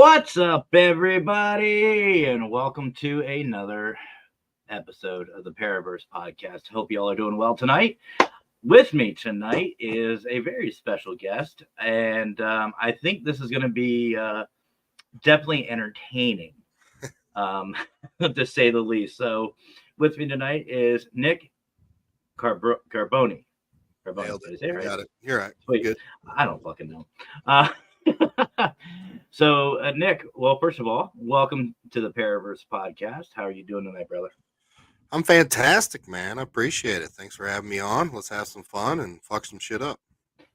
What's up, everybody, and welcome to another episode of the Paraverse podcast. Hope you all are doing well tonight. With me tonight is a very special guest, and I think this is going to be definitely entertaining, um, to say the least. So, with me tonight is Nick Carboni. Carboni, Nailed did I it. say it You right? got it. You're right. You're Sweet. good. I don't fucking know. Uh, so, Nick, well, first of all, welcome to the Paraverse podcast. How are you doing tonight, brother? I'm fantastic, man. I appreciate it. Thanks for having me on. Let's have some fun and fuck some shit up.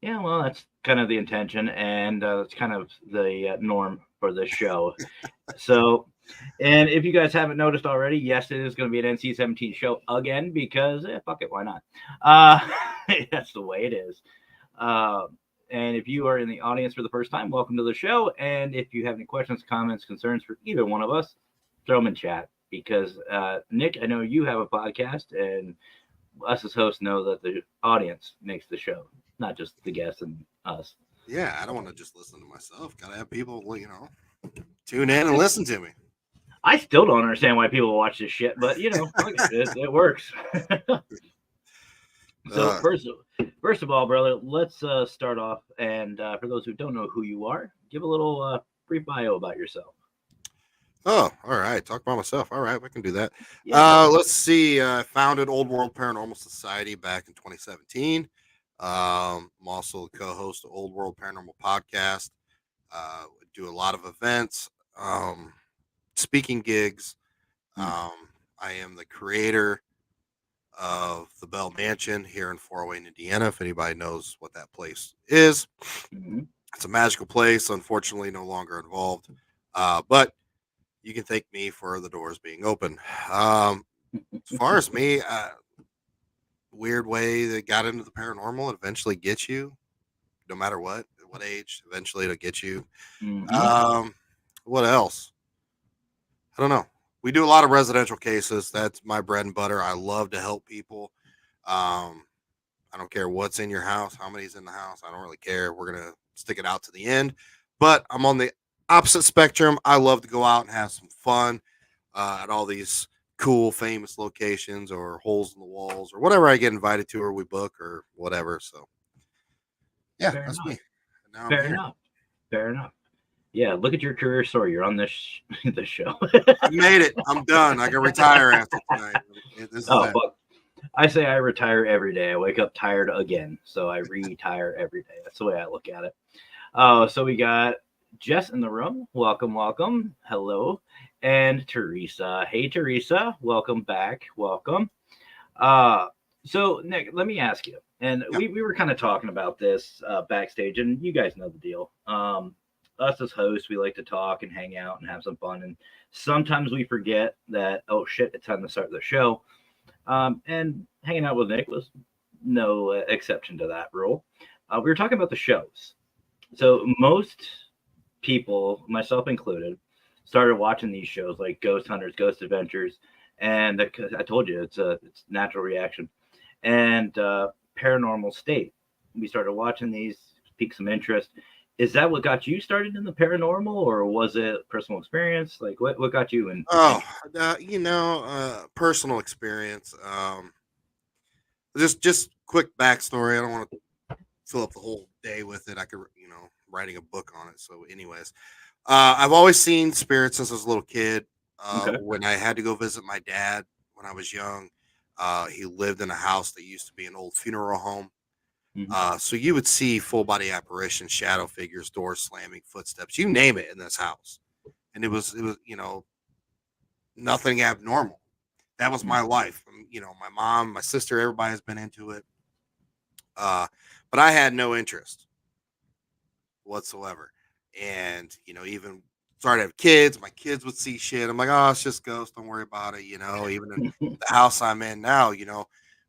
Yeah, well, that's kind of the intention, and that's kind of the norm for this show. So, and if you guys haven't noticed already, yes, it is going to be an NC-17 show again because, fuck it, why not? Uh, that's the way it is. Uh, and if you are in the audience for the first time, welcome to the show. And if you have any questions, comments, concerns for either one of us, throw them in chat. Because Nick, I know you have a podcast, and us as hosts know that the audience makes the show, not just the guests and us. Yeah, I don't want to just listen to myself. Gotta have people, tune in and listen to me. I still don't understand why people watch this shit, but it works. So Uh, first of all, brother, let's start off. And for those who don't know who you are, give a little brief bio about yourself. all right. Talk about myself. All right, we can do that. Yeah, go ahead. Let's see. I founded Old World Paranormal Society back in 2017. I'm also the co-host of Old World Paranormal Podcast. Do a lot of events, speaking gigs. Mm, Um, I am the creator of the Bell Mansion here in Fort Wayne, Indiana. If anybody knows what that place is, mhm. it's a magical place. Unfortunately, no longer involved. But you can thank me for the doors being open. As far as me, weird way that got into the paranormal, it eventually gets you, no matter what age. Eventually, it'll get you. Mhm. Um, what else? I don't know. We do a lot of residential cases. That's my bread and butter. I love to help people. Um, I don't care what's in your house, how many's in the house. I don't really care. We're gonna stick it out to the end. But I'm on the opposite spectrum. I love to go out and have some fun at all these cool, famous locations or holes in the walls or whatever I get invited to or we book or whatever. So yeah, Fair that's enough. me. And now I'm Fair here. enough. Fair enough. Yeah, look at your career story. You're on this this show. I made it. I'm done. I can retire after tonight. This is Oh it. fuck. I say I retire every day. I wake up tired again, so I retire every day. That's the way I look at it. Oh, so we got Jess in the room. Welcome, welcome. Hello. And Teresa. Hey, Teresa. Welcome back. Welcome. Uh, so, Nick, let me ask you. And Yeah. we were kind of talking about this backstage, and you guys know the deal. Us as hosts, we like to talk and hang out and have some fun. And sometimes we forget that, oh shit, it's time to start the show. And hanging out with Nick was no exception to that rule. We were talking about the shows. So most people, myself included, started watching these shows like Ghost Hunters, Ghost Adventures, and I told you it's natural reaction, and Paranormal State. We started watching these, piqued some interest. Is that what got you started in the paranormal, or was it personal experience? Like what got you in? Oh, personal experience. Just quick backstory. I don't want to fill up the whole day with it. I could, writing a book on it. So, anyways, I've always seen spirits since I was a little kid. Okay. When I had to go visit my dad when I was young, he lived in a house that used to be an old funeral home. Mm-hmm. So you would see full body apparitions, shadow figures, doors slamming, footsteps, you name it in this house. And it was, nothing abnormal. That was my life. My mom, my sister, everybody has been into it. But I had no interest whatsoever. And, even started to have kids, my kids would see shit. I'm like, oh, it's just ghosts. Don't worry about it. Even in the house I'm in now,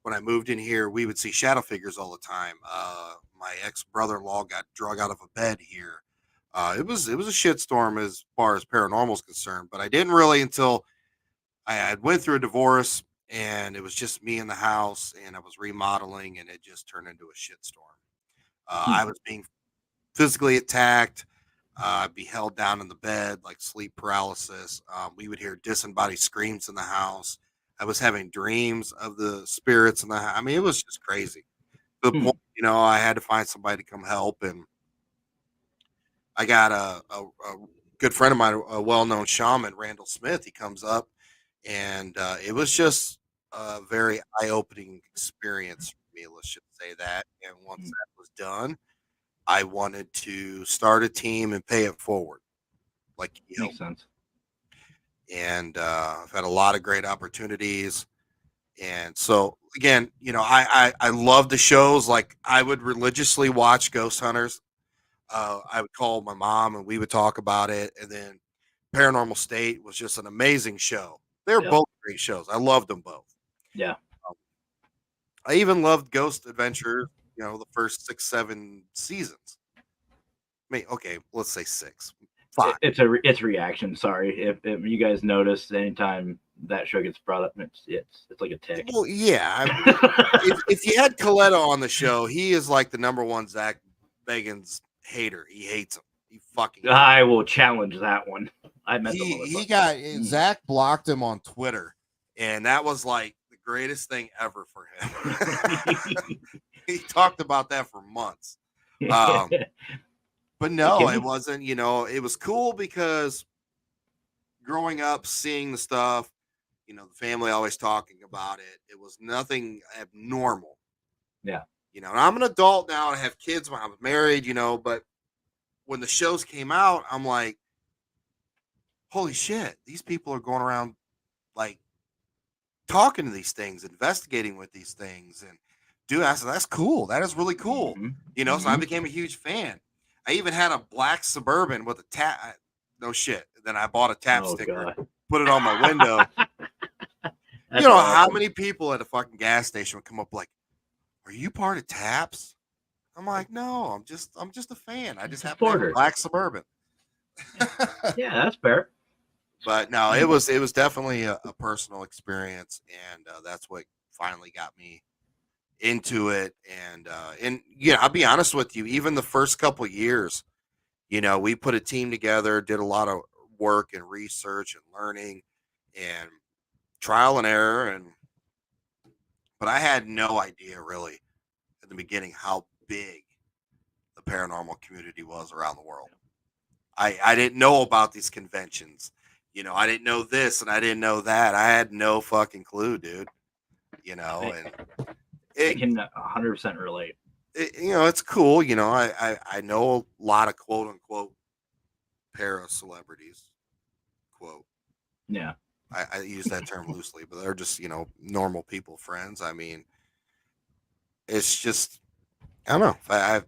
when I moved in here, we would see shadow figures all the time. My ex brother-in-law got drug out of a bed here. It was a shitstorm as far as paranormal is concerned, but I didn't really until I had went through a divorce and it was just me in the house and I was remodeling and it just turned into a shitstorm. I was being physically attacked. I'd be held down in the bed, like sleep paralysis. We would hear disembodied screams in the house. I was having dreams of the spirits in the house. I mean, it was just crazy. To the point, I had to find somebody to come help. And I got a good friend of mine, a well-known shaman, Randall Smith. He comes up, and it was just a very eye-opening experience for me. Let's just say that. And once that was done, I wanted to start a team and pay it forward, like he Makes helped. sense. And I've had a lot of great opportunities. And so again, I love the shows. Like I would religiously watch Ghost Hunters. I would call my mom and we would talk about it. And then Paranormal State was just an amazing show. They were Yep. both great shows. I loved them both. Yeah. I even loved Ghost Adventure, the first 6, 7 seasons. I mean, okay, let's say 6. 5. It's reaction. Sorry, if you guys notice, anytime that show gets brought up, it's like a tick. Well, yeah. If you had Coletta on the show, he is like the number one Zach Bagans hater. He hates him. He fucking. I will challenge that one. I met the He got Zach blocked him on Twitter, and that was like the greatest thing ever for him. He talked about that for months. But no, it wasn't. It was cool because growing up, seeing the stuff, the family always talking about it. It was nothing abnormal. Yeah. And I'm an adult now and I have kids when I was married, but when the shows came out, I'm like, holy shit, these people are going around like talking to these things, investigating with these things. And dude, I said, that's cool. That is really cool. Mm-hmm. So I became a huge fan. I even had a black Suburban with a tap. No shit. Then I bought a tap sticker, put it on my window. Awesome. How many people at a fucking gas station would come up like, are you part of Taps? I'm like, no, I'm just a fan. I just happen to have a black Suburban. Yeah, that's fair. But no, it was definitely a personal experience, and that's what finally got me into it. And I'll be honest with you, even the first couple of years, we put a team together, did a lot of work and research and learning and trial and error, but I had no idea really at the beginning how big the paranormal community was around the world. I didn't know about these conventions. I didn't know this and I didn't know that. I had no fucking clue, dude. And I can 100% relate. It's cool. I know a lot of quote unquote para celebrities. Quote. Yeah. I use that term loosely, but they're just, normal people, friends. I mean, it's just, I don't know. I've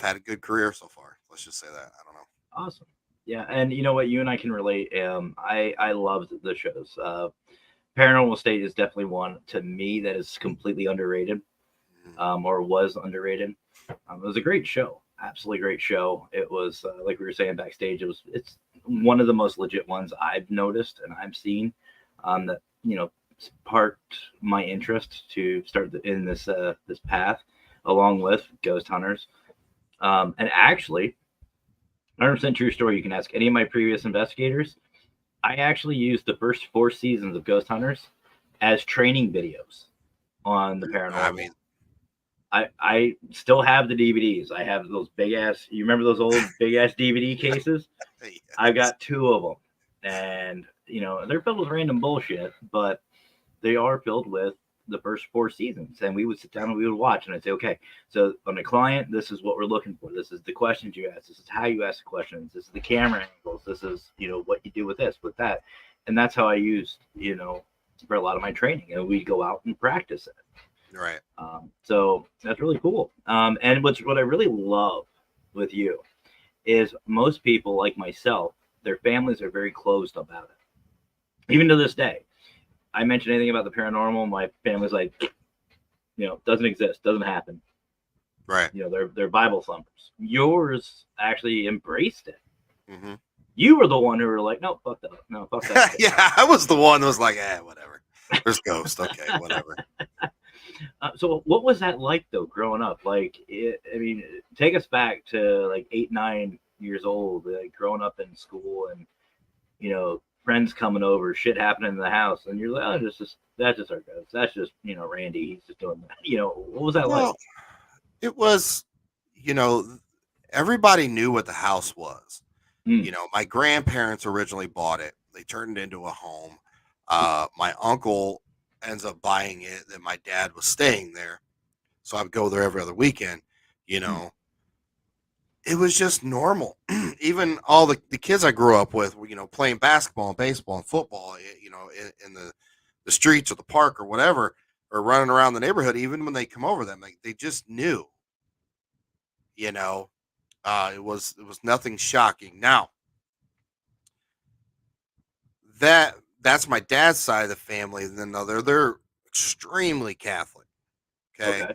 had a good career so far. Let's just say that. I don't know. Awesome. Yeah. And you know what? You and I can relate. I loved the shows. Paranormal State is definitely one to me that is completely underrated, or was underrated. It was a great show. Absolutely great show. It was like we were saying backstage. It's one of the most legit ones I've noticed and I've seen. That sparked my interest to start in this path, along with Ghost Hunters. And actually, 100% true story. You can ask any of my previous investigators. I actually used the first 4 seasons of Ghost Hunters as training videos on the paranormal. I mean, I still have the DVDs. I have those big ass. You remember those old big ass DVD cases? Yes. I got 2 of them, and they're filled with random bullshit, but they are filled with the first 4 seasons. And we would sit down and we would watch, and I'd say, okay, so on the client, this is what we're looking for. This is the questions you ask. This is how you ask the questions. This is the camera angles. This is what you do with this, with that, and that's how I used for a lot of my training. And we'd go out and practice it. Right. So that's really cool. And what I really love with you is most people like myself, their families are very closed about it. Even to this day, I mention anything about the paranormal, my family's like, doesn't exist, doesn't happen. Right. They're Bible thumpers. Yours actually embraced it. Mm-hmm. You were the one who were like, no, fuck that. No, fuck that. Yeah, I was the one that was like, whatever. There's ghosts. Okay, whatever. So what was that like though, growing up? Like, take us back to like 8, 9, years old, like growing up in school, and friends coming over, shit happening in the house, and you're like, oh, that's just our ghost. That's just Randy. He's just doing that. What was that like? Well, it was, you know, everybody knew what the house was. Mm. My grandparents originally bought it. They turned it into a home. My uncle ends up buying it, and my dad was staying there. So I would go there every other weekend. You Mm. know, it was just normal. Even all the kids I grew up with were, playing basketball and baseball and football, in the streets or the park or whatever, or running around the neighborhood. Even when they come over them, they just knew, you know, it was nothing shocking. Now that's my dad's side of the family. And then they're extremely Catholic. Okay. Okay.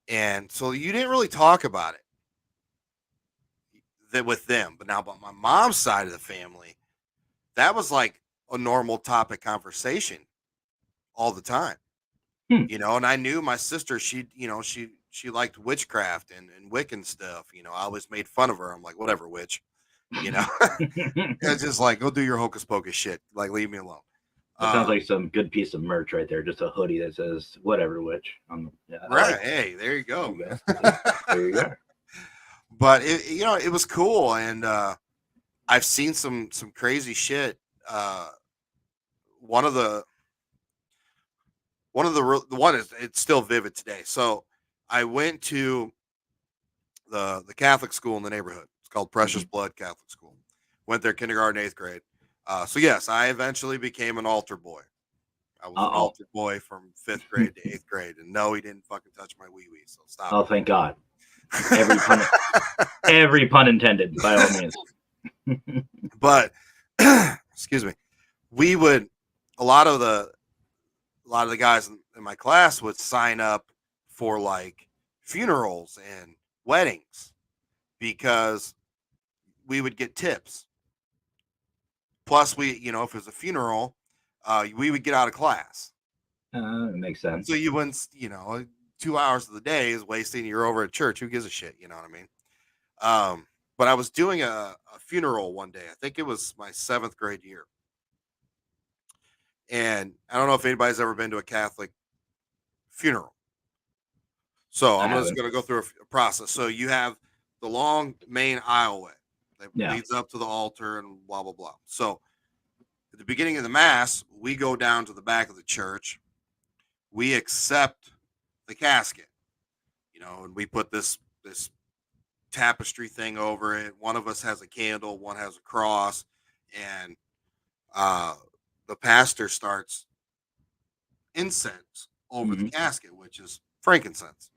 And so you didn't really talk about it with them. But now about my mom's side of the family, that was like a normal topic conversation all the time. Hmm. And I knew my sister, she liked witchcraft and Wiccan stuff. I always made fun of her. I'm like, whatever, witch, you know. It's just like, go do your hocus pocus shit. Like, leave me alone. That sounds like some good piece of merch right there. Just a hoodie that says whatever witch. Yeah, I Right. like that. Hey, there you go, There you man. go. Yeah, there you go. But it was cool. And I've seen some crazy shit. One of the the one is, it's still vivid today. So I went to the Catholic school in the neighborhood. It's called Precious Mhm. Blood Catholic School. Went there kindergarten, 8th grade. So yes, I eventually became an altar boy. I was an Uh-oh. altar boy from 5th grade to 8th grade, and no, he didn't fucking touch my wee wee. So stop Oh, thank God. Every pun, every pun intended, by all means. But excuse me, we would a lot of the guys in my class would sign up for like funerals and weddings because we would get tips. Plus, if it was a funeral, we would get out of class. It makes sense. So you wouldn't, 2 hours of the day is wasting. You're over at church. Who gives a shit? You know what I mean? But I was doing a funeral one day. I think it was my 7th grade year. And I don't know if anybody's ever been to a Catholic funeral. So I I'm just haven't. going to go through a process. So you have the long main aisleway that Yeah. leads up to the altar and blah, blah, blah. So at the beginning of the mass, we go down to the back of the church. We accept the casket, and we put this tapestry thing over it. One of us has a candle, one has a cross, and uh, the pastor starts incense over the Hmm. casket, which is frankincense.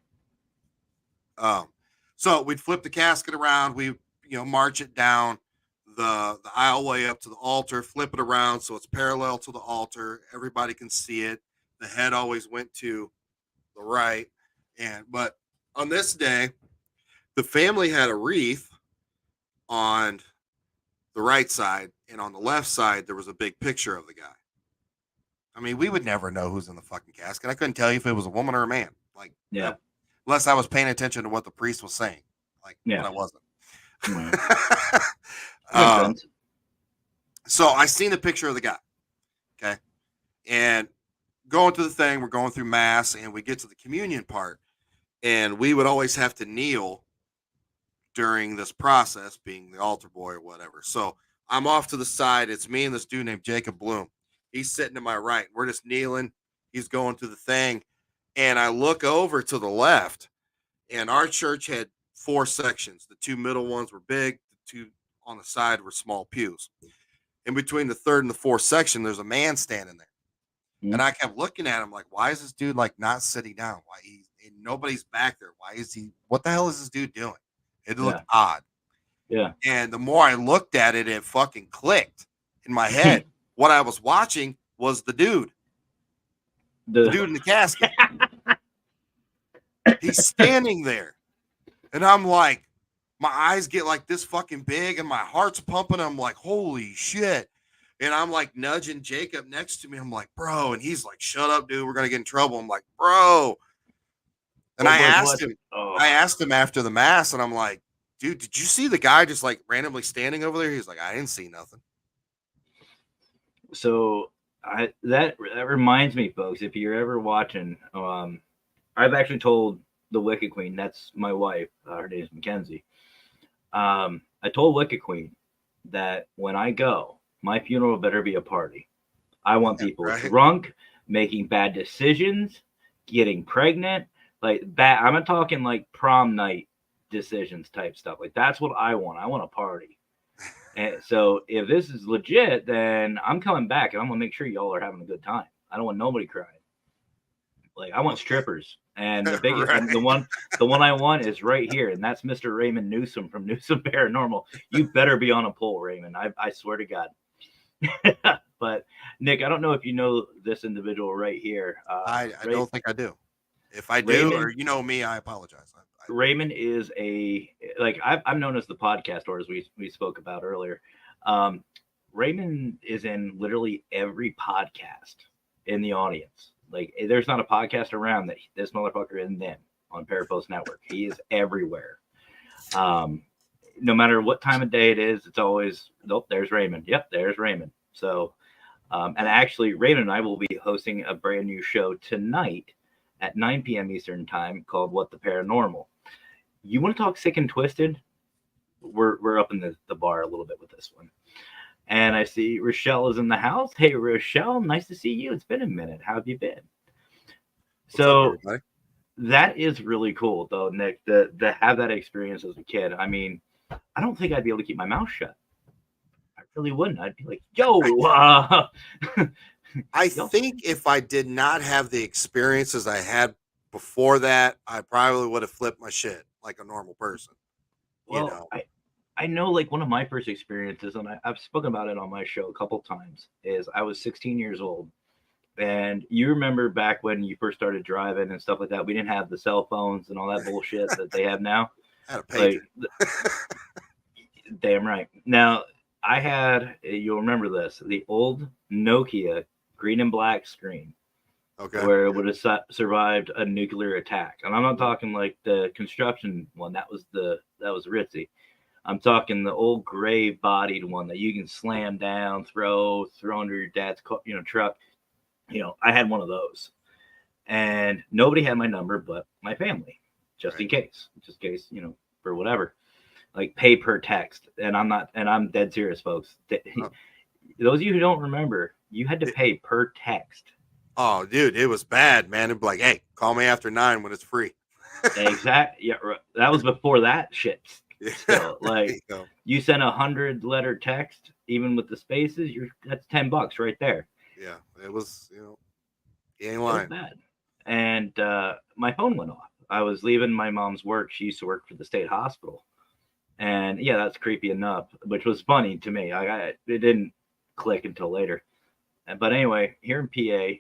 Um, so we'd flip the casket around. We march it down the aisleway up to the altar, flip it around so it's parallel to the altar. Everybody can see it. The head always went to the right, but on this day, the family had a wreath on the right side, and on the left side there was a big picture of the guy. I mean, we would never know who's in the fucking casket. I couldn't tell you if it was a woman or a man, like Yeah. unless I was paying attention to what the priest was saying, like, but Yeah. I wasn't. Hmm. Makes sense. So I seen the picture of the guy, okay, and going to the thing, we're going through mass, and we get to the communion part, and we would always have to kneel during this process, being the altar boy or whatever. So I'm off to the side. It's me and this dude named Jacob Bloom. He's sitting to my right. We're just kneeling. He's going through the thing. And I look over to the left, and our church had 4 sections. The 2 middle ones were big, the 2 on the side were small pews. In between the 3rd and the 4th section, there's a man standing there. Hmm. And I kept looking at him like, why is this dude like not sitting down? Why nobody's back there? Why is he? What the hell is this dude doing? It looked Yeah. odd. Yeah. And the more I looked at it, it fucking clicked in my head. What I was watching was the dude The in the casket. He's standing there. And I'm like, my eyes get like this fucking big and my heart's pumping. I'm like, holy shit. And I'm like nudging Jacob next to me. I'm like, bro. And he's like, shut up, dude. We're going to get in trouble. I'm like, bro. And oh, but what? Oh. I asked him after the mass, and I'm like, Dude, did you see the guy just like randomly standing over there? He's like, I didn't see nothing. So that reminds me, folks, if you're ever watching, I've actually told the Wicked Queen, that's my wife, her name is Mackenzie. I told Wicked Queen that when I go, my funeral better be a party. I want people Right? drunk, making bad decisions, getting pregnant, like bad. I'm not talking like prom night decisions type stuff. Like that's what I want. I want a party. And so if this is legit, then I'm coming back and I'm gonna make sure y'all are having a good time. I don't want nobody crying. Like I want strippers, and the big Right. and the one I want is right here, and that's Mr. Raymond Newsom from Newsom Paranormal. You better be on a pole, Raymond. I swear to God. But Nick, I don't know if you know this individual right here. I don't think I do. If I do, Raymond or you know me, I apologize. Raymond is I'm known as the podcast, or as we spoke about earlier. Raymond is in literally every podcast in the audience. Like there's not a podcast around that this motherfucker isn't in on Parapost Network. He is everywhere. No matter what time of day it is, it's always nope. There's Raymond. Yep, there's Raymond. So, and actually, Raymond and I will be hosting a brand new show tonight at 9 p.m. Eastern time called What the Paranormal. You want to talk sick and twisted? We're up in the bar a little bit with this one. And I see Rochelle is in the house. Hey, Rochelle, nice to see you. It's been a minute. How have you been? What's up, that is really cool, though, Nick, to have that experience as a kid. I mean, I don't think I'd be able to keep my mouth shut. I really wouldn't. I'd be like, yo. I think if I did not have the experiences I had before that, I probably would have flipped my shit like a normal person. Well, You know? I know like one of my first experiences, and I've spoken about it on my show a couple times, is I was 16 years old. And you remember back when you first started driving and stuff like that, we didn't have the cell phones and all that bullshit that they have now. I had a pager. Like, damn right. Now, I had, you'll remember this, the old Nokia green and black screen. Okay. Where it would have survived a nuclear attack. And I'm not talking like the construction one. That was ritzy. I'm talking the old gray bodied one that you can slam down, throw under your dad's truck. I had one of those, and nobody had my number but my family, just in case, for whatever, like pay per text. And I'm dead serious, folks. Those of you who don't remember, you had to pay per text. Oh, dude, it was bad, man. It'd be like, hey, call me after 9 when it's free. Exactly. Yeah, that was before that shit. Still, like you sent 100-letter text, even with the spaces, that's $10 right there. Yeah, it was. You ain't lying. It was bad. And my phone went off. I was leaving my mom's work. She used to work for the state hospital, and yeah, that's creepy enough, which was funny to me. It didn't click until later. But anyway, here in PA.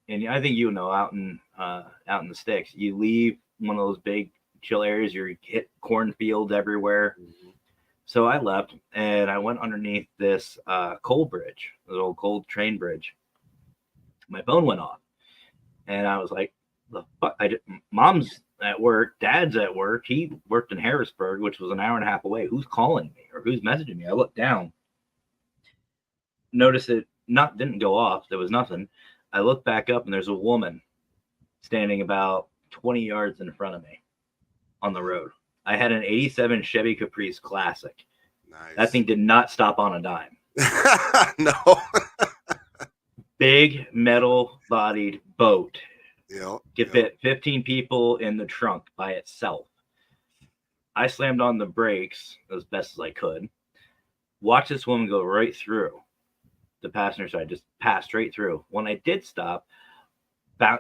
And I think out in the sticks, you leave one of those big chill areas, you hit cornfields everywhere. Mm-hmm. So I left and I went underneath this coal bridge, this old coal train bridge. My phone went off, and I was like, "The fuck!" Mom's at work, Dad's at work. He worked in Harrisburg, which was an hour and a half away. Who's calling me or who's messaging me? I looked down, noticed it didn't go off. There was nothing. I look back up and there's a woman standing about 20 yards in front of me on the road. I had an 87 Chevy Caprice Classic. Nice. That thing did not stop on a dime. No. Big metal bodied boat. Could fit 15 people in the trunk by itself. I slammed on the brakes as best as I could. Watched this woman go right through the passenger side, just passed straight through. When I did stop,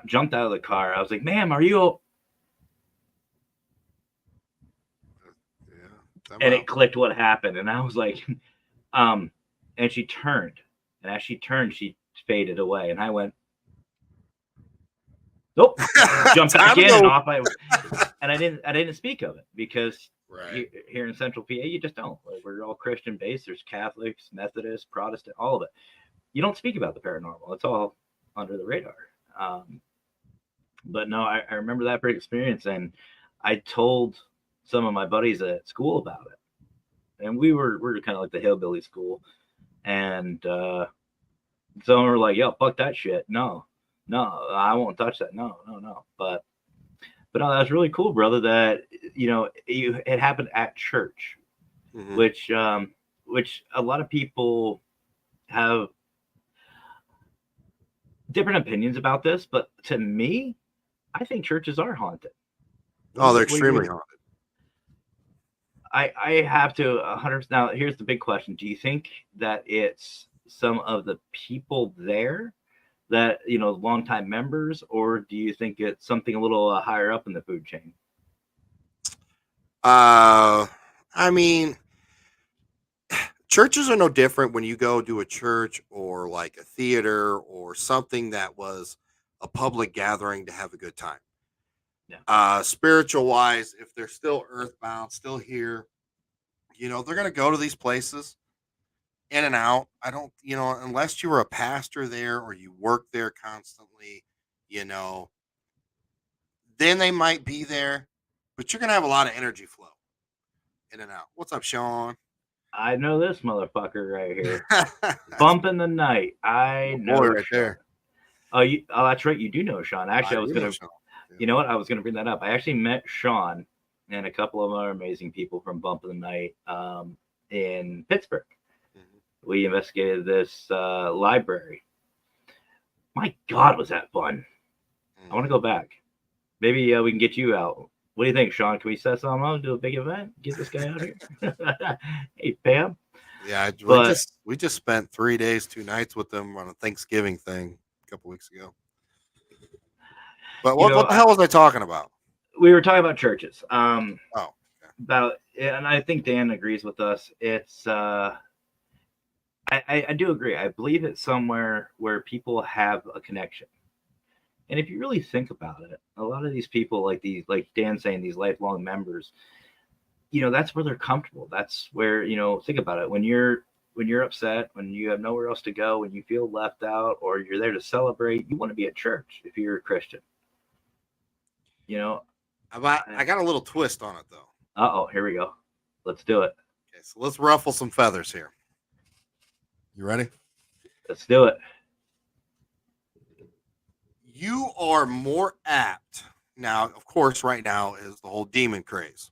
jumped out of the car. I was like, "Ma'am, are you?" And it clicked what happened, and I was like, and she turned, and as she turned, she faded away, and I went, "Nope," jumped back in and off. And I didn't speak of it because here in Central PA, you just don't. Like, we're all Christian based. There's Catholics, Methodists, Protestant, all of it. You don't speak about the paranormal. It's all under the radar. But no, I remember that experience, and I told some of my buddies at school about it, and we were kind of like the hillbilly school, and some were like, "Yo, fuck that shit. No, no, I won't touch that. No, no, no." But no, that's really cool, brother. That it happened at church, Mm-hmm. which a lot of people have different opinions about this, but to me, I think churches are haunted. Oh, they're What do you? extremely haunted. I have to 100. Now, here's the big question: do you think that it's some of the people there that longtime members, or do you think it's something a little higher up in the food chain? I mean, churches are no different when you go to a church or like a theater or something that was a public gathering to have a good time. Yeah, Spiritual wise, if they're still earthbound, still here, they're going to go to these places in and out. I don't, unless you were a pastor there or you work there constantly, you know, then they might be there, but you're going to have a lot of energy flow in and out. What's up, Sean? I know this motherfucker right here. Bump in the night. I My boy know right Sean. there. Oh, that's right. You do know Sean. Actually, I I was do know gonna. Sean. Yeah. You know what? I was gonna bring that up. I actually met Sean and a couple of other amazing people from Bump in the Night in Pittsburgh. Mhm. We investigated this library. My God, was that fun! I want to Mhm. go back. Maybe we can get you out. What do you think, Sean? Can we set something up, do a big event, get this guy out here? Hey, Pam. Yeah, But we just spent 3 days, 2 nights with them on a Thanksgiving thing a couple weeks ago. But you know, what the hell was I talking about? we were talking about churches. Oh, okay. About, and I think Dan agrees with us. It's I do agree. I believe it's somewhere where people have a connection. And if you really think about it, a lot of these people, like Dan saying, these lifelong members, that's where they're comfortable. That's where, think about it. When you're upset, when you have nowhere else to go, when you feel left out, or you're there to celebrate, you want to be at church if you're a Christian. You know, I got a little twist on it though. oh, here we go. Let's do it. Okay, so let's ruffle some feathers here. You ready? Let's do it. You are more apt now. Of course, right now is the whole demon craze.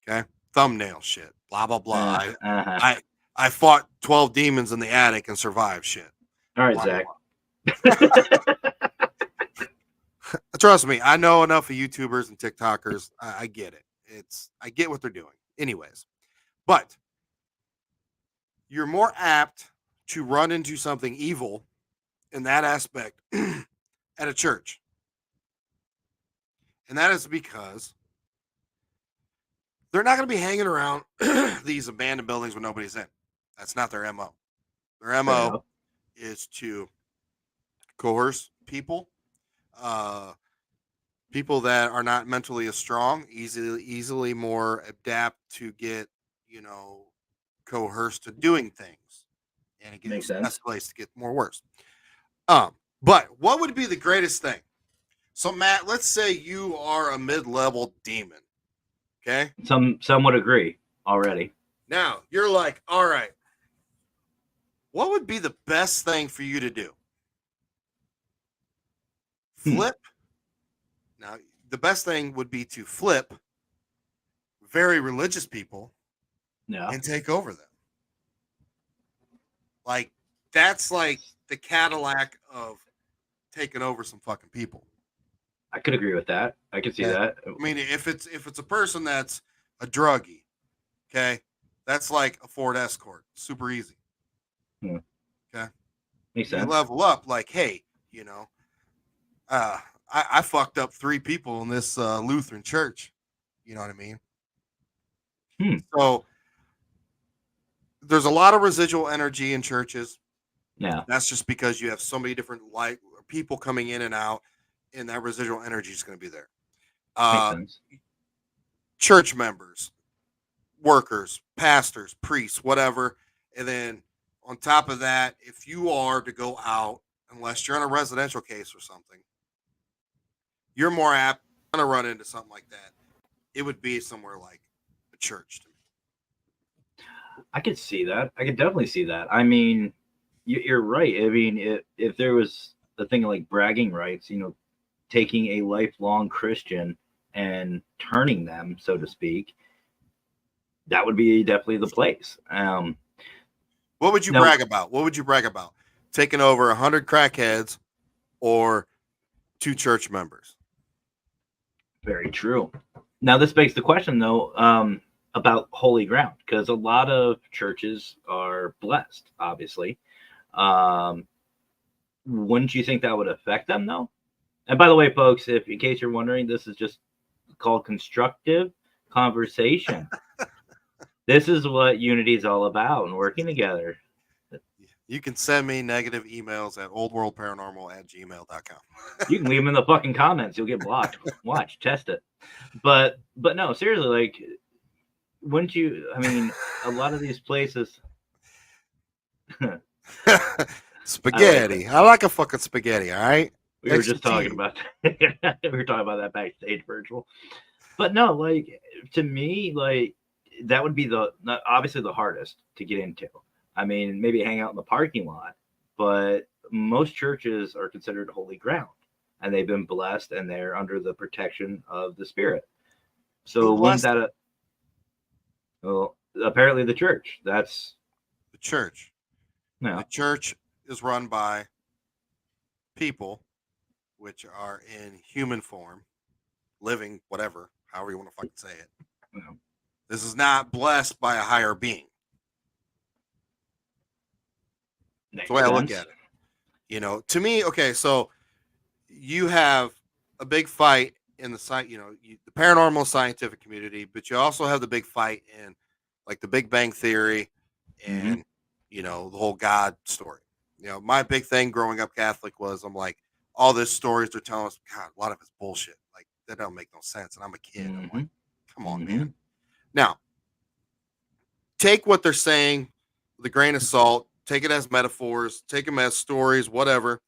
Okay, thumbnail shit. Blah blah blah. Uh-huh. I I fought 12 demons in the attic and survived shit. All right, Blah Zach. blah blah. Trust me, I know enough of YouTubers and TikTokers. I get it. I get what they're doing. Anyways, but you're more apt to run into something evil in that aspect at a church. And that is because they're not going to be hanging around these abandoned buildings when nobody's in. That's not their MO. Their Fair MO enough. is to coerce people, uh, people that are not mentally as strong, easily more adapt to get, you know, coerced to doing things. And it Makes gets sense. escalates to get more worse. But what would be the greatest thing? So Matt, let's say you are a mid-level demon. Okay. Some would agree already. Now you're like, all right, what would be the best thing for you to do? Hmm. Flip. Now, the best thing would be to flip very religious people Yeah, and take over them. Like, that's like the Cadillac of taking over some fucking people. I could agree with that. I could see Okay. that. I mean, if it's a person that's a druggie, okay, that's like a Ford Escort, super easy. Hmm. Okay, Makes you sense. level up, like, hey, uh, I fucked up 3 people in this Lutheran church. You know what I mean? Hmm. So there's a lot of residual energy in churches. Yeah, That's just because you have so many different light people coming in and out, and that residual energy is going to be there. makes Uh, sense. Church members, workers, pastors, priests, whatever, and then on top of that, if you are to go out, unless you're in a residential case or something, you're more apt to run into something like that. it would be somewhere like a church to me. I could see that. I could definitely see that. I mean, you're right. I mean, if there was a thing like bragging rights, taking a lifelong Christian and turning them, so to speak, that would be definitely the place. What would you Now, brag about? What would you brag about? Taking over 100 crackheads or 2 church members? very true. Now, this begs the question, though, about holy ground, because a lot of churches are blessed, obviously. Um, wouldn't you think that would affect them, though? And by the way, folks, if in case you're wondering, this is just called constructive conversation. This is what unity is all about and working together. You can send me negative emails at oldworldparanormal@gmail.com. You can leave them in the fucking comments. You'll get blocked. Watch, test it. But no, seriously, like, wouldn't you? I mean, a lot of these places. Spaghetti. I like a fucking spaghetti, all right? We were just talking about we were talking about that backstage virtual. But no, like, to me, like, that would be obviously the hardest to get into. I mean, maybe hang out in the parking lot, but most churches are considered holy ground, and they've been blessed, and they're under the protection of the Spirit. So wouldn't that? Well, apparently the church. That's the church. No. The church is run by people which are in human form, living, whatever, however you want to fucking say it. No. This is not blessed by a higher being. That's the way I look at it. To me, okay, so you have a big fight in the paranormal scientific community, but you also have the big fight in like the Big Bang Theory and the whole God story. My big thing growing up Catholic was I'm like, all these stories they're telling us, God, a lot of it's bullshit. Like that don't make no sense. And I'm a kid. I'm like, come on, man. Now, take what they're saying with a grain of salt. Take it as metaphors. Take them as stories, whatever.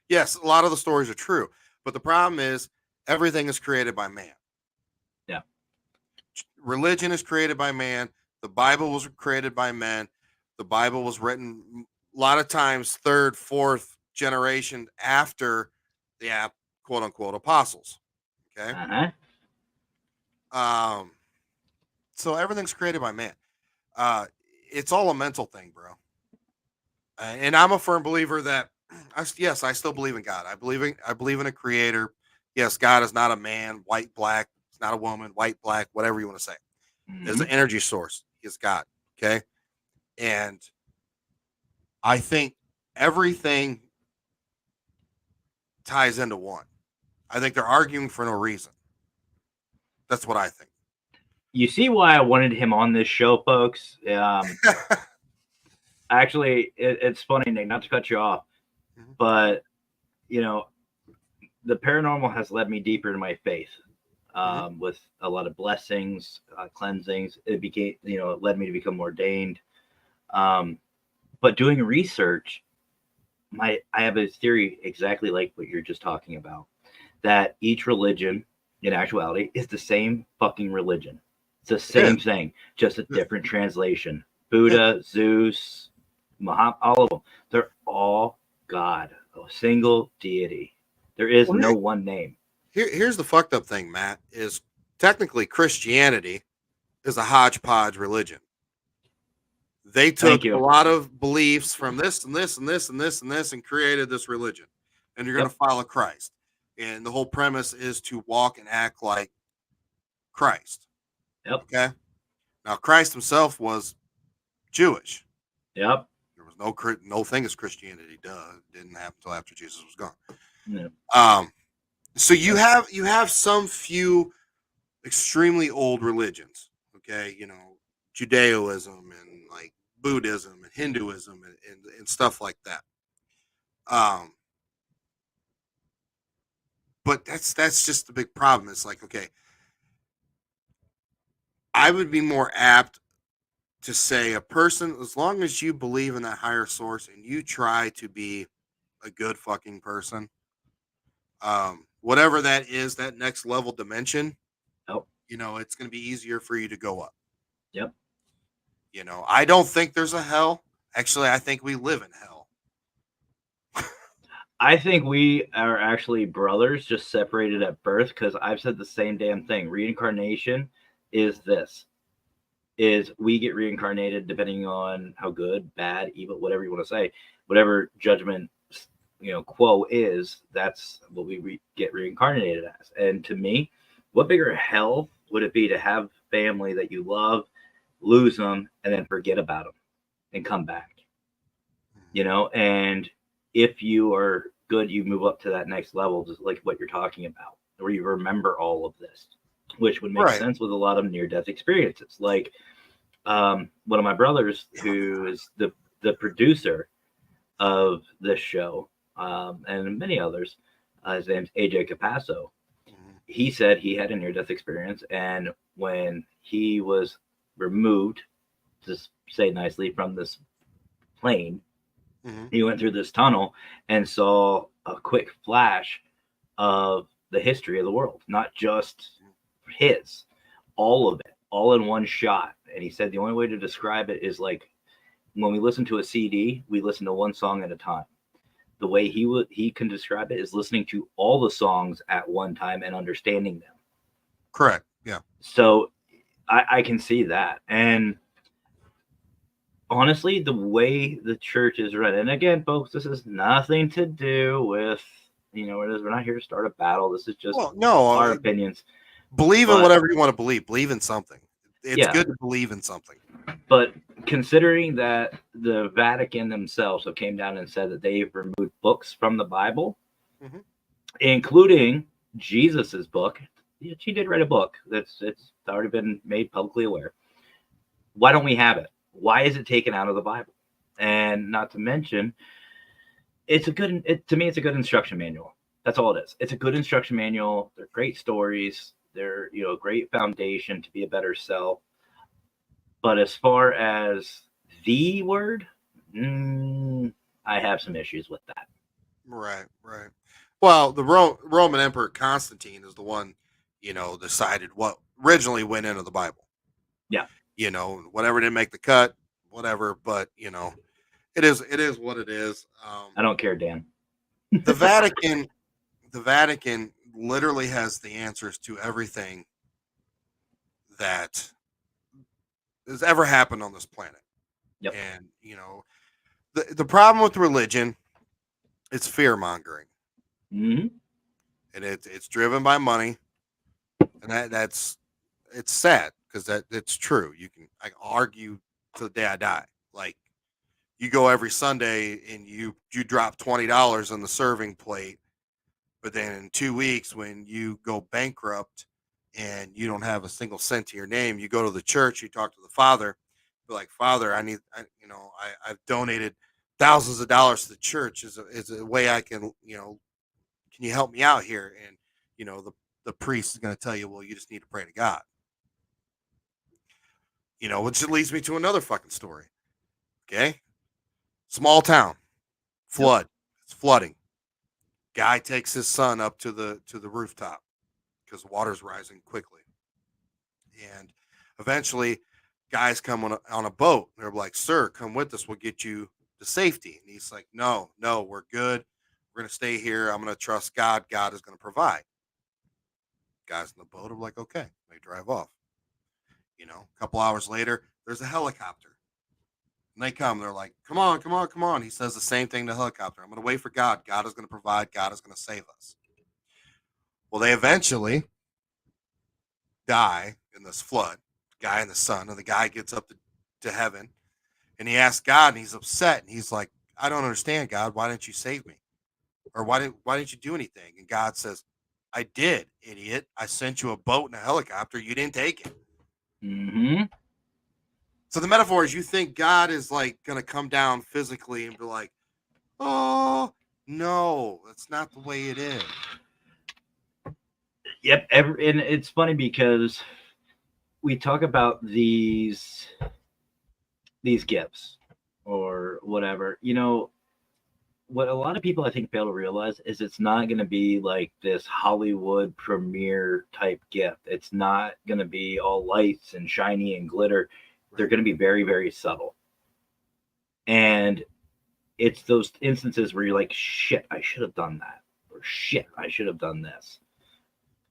Yes, a lot of the stories are true, but the problem is everything is created by man. Yeah. Religion is created by man. The Bible was created by men. The Bible was written a lot of times third, fourth generation after the quote unquote apostles. Okay. So everything's created by man. It's all a mental thing, bro. And I'm a firm believer that I still believe in God. I believe in a creator. Yes, God is not a man, white, black. It's not a woman, white, black, whatever you want to say. There's an energy source. He's God. Okay. And I think everything ties into one. I think they're arguing for no reason. That's what I think. You see why I wanted him on this show, folks? Actually, it's funny, Nick, not to cut you off, but the paranormal has led me deeper in my faith, with a lot of blessings, cleansings. It led me to become ordained. But doing research, I have a theory exactly like what you're just talking about, that each religion, in actuality, is the same fucking religion. It's the same thing, just a different translation. Buddha, Zeus, Muhammad, all of them. They're all God, a single deity. There is no one name. Here's the fucked up thing, Matt, is technically Christianity is a hodgepodge religion. They took a lot of beliefs from this and this and this and this and this and created this religion. And you're going to follow Christ. And the whole premise is to walk and act like Christ. Yep. Okay. Now, Christ himself was Jewish. Yep. There was no thing as Christianity. Duh. It didn't happen until after Jesus was gone. Yeah. So you have some few extremely old religions. Okay. Judaism and like Buddhism and Hinduism and stuff like that. But that's just the big problem. It's like, okay, I would be more apt to say a person, as long as you believe in that higher source and you try to be a good fucking person, whatever that is, that next level dimension, it's going to be easier for you to go up. Yep. I don't think there's a hell. Actually, I think we live in hell. I think we are actually brothers, just separated at birth, because I've said the same damn thing. Reincarnation is this. Is we get reincarnated depending on how good, bad, evil, whatever you want to say, whatever judgment quo is, that's what we get reincarnated as. And to me, what bigger hell would it be to have family that you love, lose them, and then forget about them and come back? And if you are good, you move up to that next level, just like what you're talking about, where you remember all of this, which would make Right. sense with a lot of near-death experiences. Like one of my brothers, who is the producer of this show, and many others, his name's AJ Capasso. He said he had a near-death experience, and when he was removed, to say nicely, from this plane, he went through this tunnel and saw a quick flash of the history of the world, not just his, all of it, all in one shot. And he said the only way to describe it is like when we listen to a CD, we listen to one song at a time. The way he can describe it is listening to all the songs at one time and understanding them. Correct. Yeah. So I can see that. And honestly, the way the church is run, and again, folks, this has nothing to do with, we're not here to start a battle. This is just our opinions. Believe in whatever you want to believe. Believe in something. It's good to believe in something. But considering that the Vatican themselves have came down and said that they've removed books from the Bible, including Jesus's book. She did write a book it's already been made publicly aware. Why don't we have it? Why is it taken out of the Bible? And not to mention, to me, it's a good instruction manual. That's all it is. It's a good instruction manual. They're great stories. They're, a great foundation to be a better self. But as far as the word, I have some issues with that. Right. Well, the Roman Emperor Constantine is the one, decided what originally went into the Bible. Yeah. Whatever didn't make the cut, whatever. But it is what it is. I don't care, Dan. The Vatican literally has the answers to everything that has ever happened on this planet. Yep. And the problem with religion, it's fear mongering. And it's driven by money, and it's sad because it's true. I argue to the day I die. Like, you go every Sunday and you drop $20 on the serving plate, but then in 2 weeks when you go bankrupt and you don't have a single cent to your name, you go to the church, you talk to the father, be like, Father, I've donated thousands of dollars to the church. Is a way I can, can you help me out here? And the priest is going to tell you, well, you just need to pray to God. Which leads me to another fucking story. Okay, small town, flood. Yep. It's flooding. Guy takes his son up to the rooftop because the water's rising quickly, and eventually, guys come on a boat. They're like, "Sir, come with us. We'll get you to safety." And he's like, "No, we're good. We're gonna stay here. I'm gonna trust God. God is gonna provide." Guys in the boat are like, "Okay." They drive off. A couple hours later, there's a helicopter. And they come. They're like, "Come on." He says the same thing to the helicopter. I'm going to wait for God. God is going to provide. God is going to save us. Well, they eventually die in this flood. The guy and the son. And the guy gets up to heaven. And he asks God, and he's upset. And he's like, "I don't understand, God. Why didn't you save me? Or why didn't you do anything?" And God says, "I did, idiot. I sent you a boat and a helicopter. You didn't take it." So the metaphor is, you think God is like going to come down physically and be like, "Oh, no, that's not the way it is." Yep. And it's funny because we talk about these gifts or whatever, what a lot of people I think fail to realize is it's not going to be like this Hollywood premiere type gift. It's not going to be all lights and shiny and glitter. They're going to be very, very subtle. And it's those instances where you're like, shit, I should have done that. Or shit, I should have done this.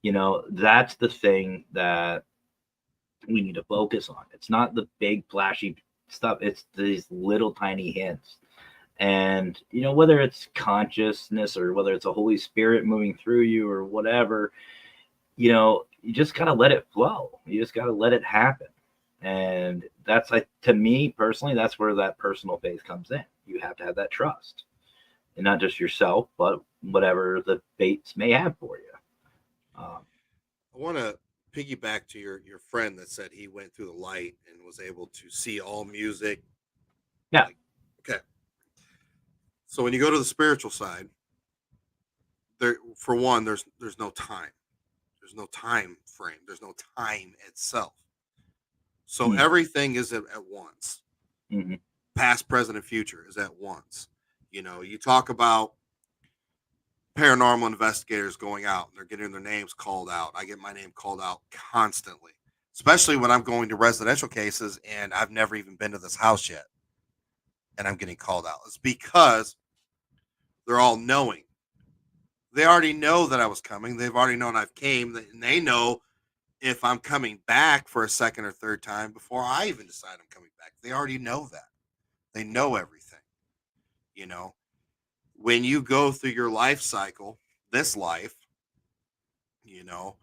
You know, that's the thing that we need to focus on. It's not the big flashy stuff. It's these little tiny hints. And, you know, whether it's consciousness or whether it's a Holy Spirit moving through you or whatever, you know, you just got to let it flow. You just got to let it happen. And that's, like, to me personally, that's where that personal faith comes in. You have to have that trust, and not just yourself, but whatever the fates may have for you. I want to piggyback to your friend that said he went through the light and was able to see all music. Yeah. Like, okay. So when you go to the spiritual side, there, for one, there's no time. There's no time frame. There's no time itself. So everything is at once. Mm-hmm. Past, present, and future is at once. You know, you talk about paranormal investigators going out and they're getting their names called out. I get my name called out constantly, especially when I'm going to residential cases and I've never even been to this house yet. And I'm getting called out. It's because they're all knowing. They already know that I was coming. They've already known I've came, and they know if I'm coming back for a second or third time before I even decide I'm coming back. They already know that. They know everything. You know, when you go through your life cycle, this life, you know,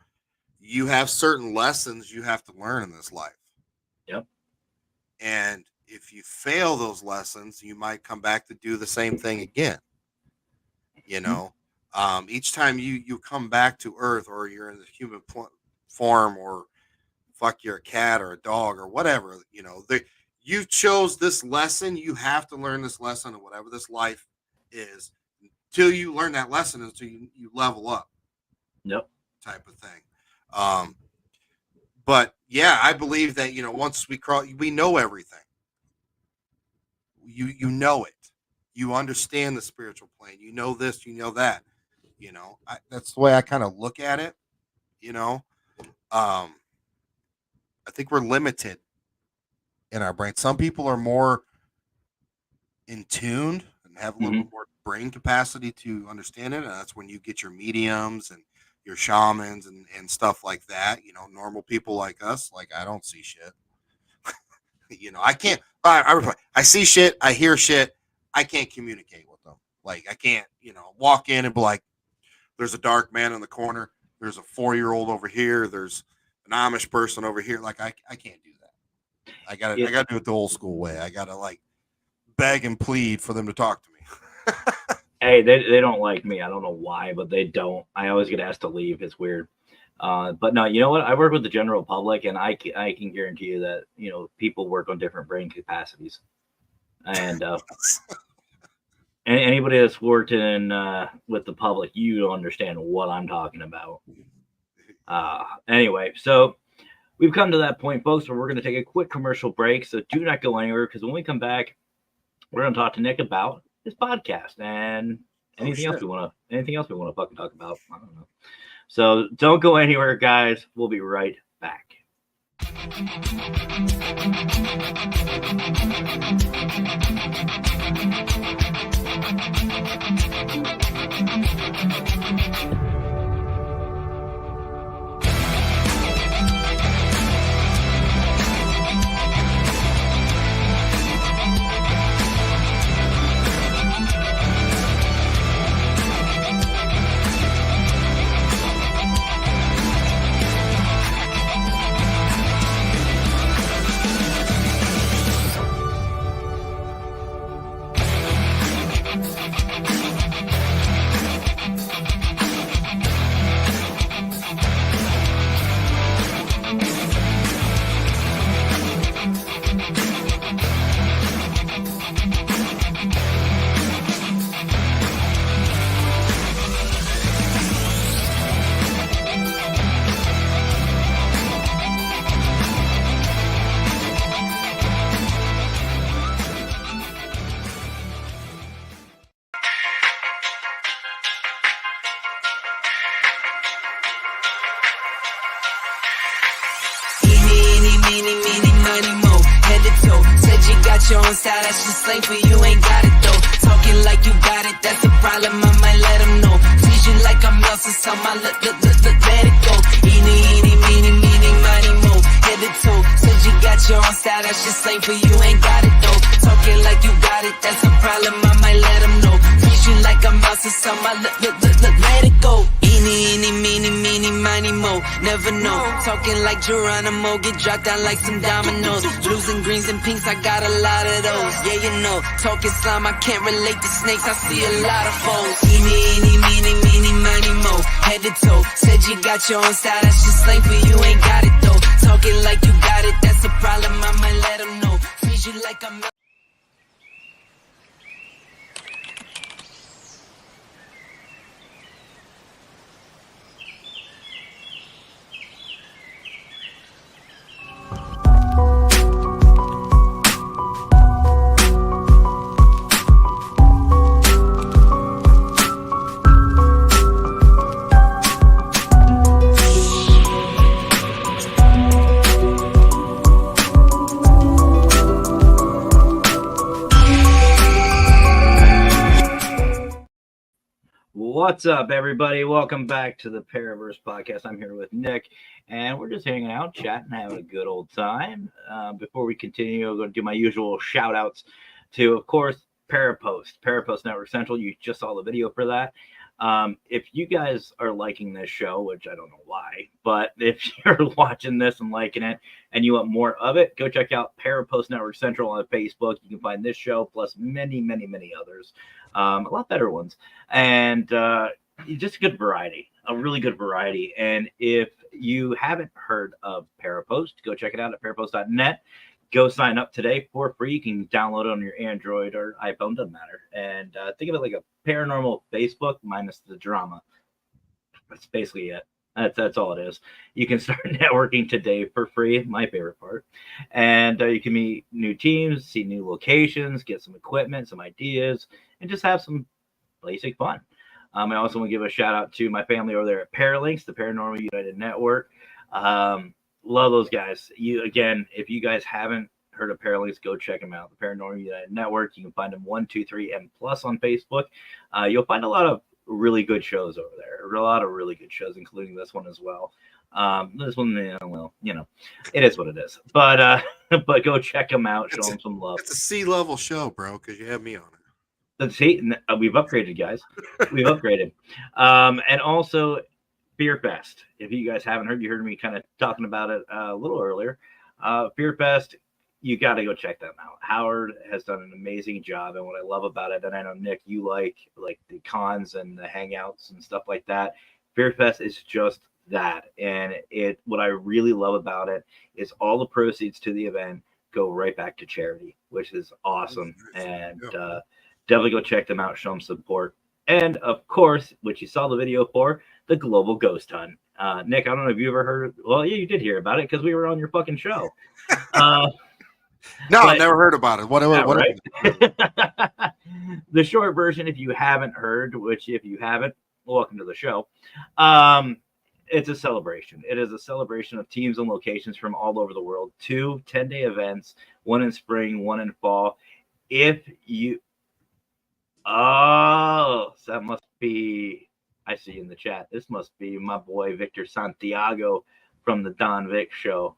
you have certain lessons you have to learn in this life. Yep. And if you fail those lessons, you might come back to do the same thing again. You know, each time you come back to Earth, or you're in the human form, or fuck, you're a cat or a dog or whatever, you know, you chose this lesson. You have to learn this lesson, or whatever this life is, till you learn that lesson, until you level up. Yep. Type of thing. But yeah, I believe that, you know, once we know everything. You know it. You understand the spiritual plane. You know this, you know that. You know, that's the way I kind of look at it. You know, I think we're limited in our brain. Some people are more in tune and have a little bit more brain capacity to understand it. And that's when you get your mediums and your shamans and stuff like that. You know, normal people like us, like, I don't see shit. You know, I can't. I see shit. I hear shit. I can't communicate with them. Like, I can't, you know, walk in and be like, there's a dark man in the corner. There's a 4-year-old over here. There's an Amish person over here. Like, I can't do that. I gotta do it the old school way. I gotta, like, beg and plead for them to talk to me. Hey, they don't like me. I don't know why, but they don't. I always get asked to leave. It's weird. But no, you know what? I work with the general public, and I can guarantee you that, you know, people work on different brain capacities. And anybody that's worked in with the public, you don't understand what I'm talking about. Anyway, so we've come to that point, folks, where we're going to take a quick commercial break. So do not go anywhere, because when we come back, we're going to talk to Nick about his podcast and anything else we want to fucking talk about. I don't know. So don't go anywhere, guys. We'll be right back. your own style, that's just slang for you, ain't got it though. Talking like you got it, that's a problem, I might let them know. Treat you like I'm Nelson, so my let it go. Eeny, meeny, miny, mo, head to toe. Said you got your own style, that's just slang for you, ain't got it though. Talking like you got it, that's a problem, I might let them know. Treat you like I'm Nelson, so my let it go. Eeny, meeny, miny, mo, never know. Talking like Geronimo, get dropped down like some dominoes. Blues and greens and pinks, I got a lot of those. Yeah, you know, talking slime, I can't relate to snakes, I see a lot of foes. Eeny, meeny, miny, mo, head to toe. Said you got your own style, that's just slang for you, ain't got it though. Talking like you got it, that's a problem, I might let them know. Treat you like I'm What's up, everybody? Welcome back to the Paraverse Podcast. I'm here with Nick, and we're just hanging out, chatting, having a good old time. Before we continue, I'm going to do my usual shout-outs to, of course, Parapost Network Central. You just saw the video for that. If you guys are liking this show, which I don't know why, but if you're watching this and liking it and you want more of it, go check out Parapost Network Central on Facebook. You can find this show plus many, many, many others, a lot better ones, and just a good variety, a really good variety. And if you haven't heard of Parapost, go check it out at parapost.net. Go sign up today for free. You can download it on your Android or iPhone, doesn't matter. And think of it like a paranormal Facebook minus the drama. That's basically it. That's all it is. You can start networking today for free, my favorite part. And you can meet new teams, see new locations, get some equipment, some ideas, and just have some basic fun. I also want to give a shout out to my family over there at Paralinks, the Paranormal United Network. Love those guys. If you guys haven't heard of Paralinks, go check them out. The Paranormal United Network. You can find them 1, 2, 3, and plus on Facebook. You'll find a lot of really good shows over there. A lot of really good shows, including this one as well. This one, it is what it is. But go check them out. Show them some love. It's a C-level show, bro, because you have me on it. Let's see. We've upgraded, guys. We've upgraded. And also, Beer Fest. If you guys haven't heard, you heard me kind of talking about it a little earlier. Beer Fest, you got to go check them out. Howard has done an amazing job, and what I love about it, and I know Nick, you like the cons and the hangouts and stuff like that. Beer Fest is just that, and what I really love about it is all the proceeds to the event go right back to charity, which is awesome. And definitely go check them out, show them support. And of course, which you saw the video for, the Global Ghost Hunt. Nick, I don't know if you ever heard. Well, yeah, you did hear about it because we were on your fucking show. No, I've never heard about it. What right? The short version, if you haven't heard, which if you haven't, welcome to the show. It's a celebration. It is a celebration of teams and locations from all over the world. 2 10-day events, one in spring, one in fall. Oh, so that must be, I see in the chat, this must be my boy Victor Santiago from the Don Vic show.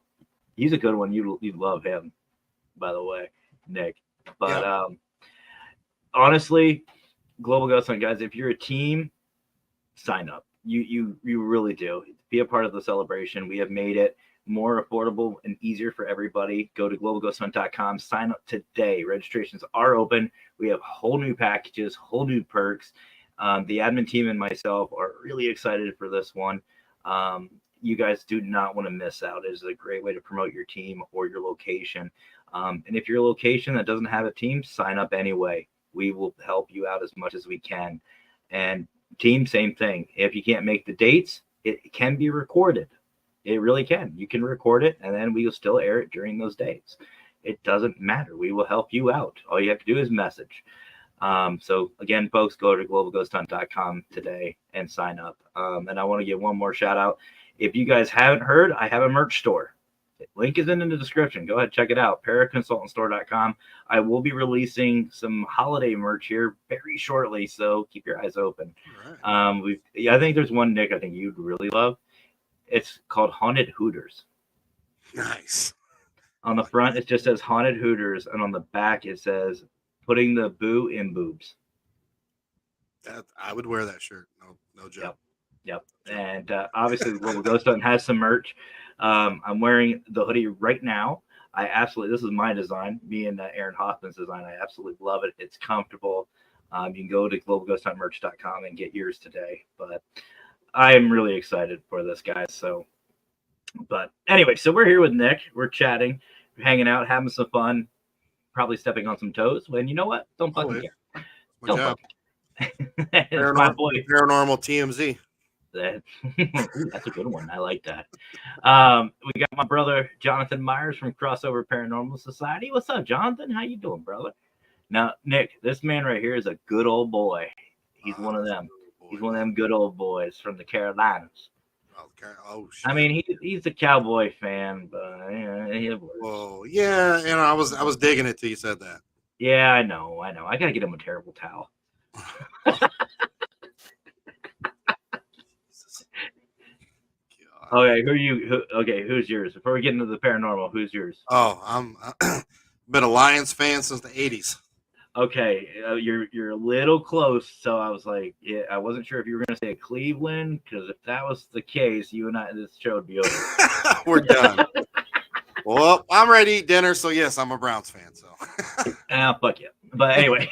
He's a good one. You love him, by the way, Nick. But honestly, Global Ghost Hunt, guys, if you're a team, sign up. You really do. Be a part of the celebration. We have made it more affordable and easier for everybody. Go to globalghosthunt.com. Sign up today. Registrations are open. We have whole new packages, whole new perks. The admin team and myself are really excited for this one. You guys do not want to miss out. It is a great way to promote your team or your location. And if you're a location that doesn't have a team, sign up anyway. We will help you out as much as we can. And team, same thing. If you can't make the dates, it can be recorded. It really can. You can record it, and then we will still air it during those dates. It doesn't matter. We will help you out. All you have to do is message. So again, folks, go to globalghosthunt.com today and sign up. And I want to give one more shout out. If you guys haven't heard, I have a merch store. Link is in the description. Go ahead, check it out. Paraconsultantstore.com. I will be releasing some holiday merch here very shortly, so keep your eyes open. All right. I think there's one, Nick, I think you'd really love. It's called Haunted Hooters. Nice. On the front, it just says Haunted Hooters, and on the back, it says putting the boo in boobs. I would wear that shirt. No joke. Yep. And obviously, the Global Ghost Hunt has some merch. I'm wearing the hoodie right now. This is my design, me and Aaron Hoffman's design. I absolutely love it. It's comfortable. You can go to globalghosthuntmerch.com and get yours today. But I am really excited for this, guys. But anyway, so we're here with Nick. We're chatting, we're hanging out, having some fun, probably stepping on some toes. When you know what? Don't fucking care. Don't fucking care. It's my boy. Paranormal TMZ. That's a good one. I like that. We got my brother Jonathan Myers from Crossover Paranormal Society. What's up, Jonathan? How you doing, brother? Now, Nick, this man right here is a good old boy. He's one of them. He's one of them good old boys from the Carolinas. Oh shit. I mean, he's a Cowboy fan, but whoa, yeah, and I was digging it till you said that. Yeah, I know. I gotta get him a terrible towel. Okay, who's yours? Before we get into the paranormal, who's yours? Oh, I'm been a Lions fan since the 80s. Okay, you're a little close. So I was like, yeah, I wasn't sure if you were going to say Cleveland, because if that was the case, you and I, this show would be over. We're done. Well, I'm ready to eat dinner, so yes, I'm a Browns fan. So, fuck yeah. But anyway,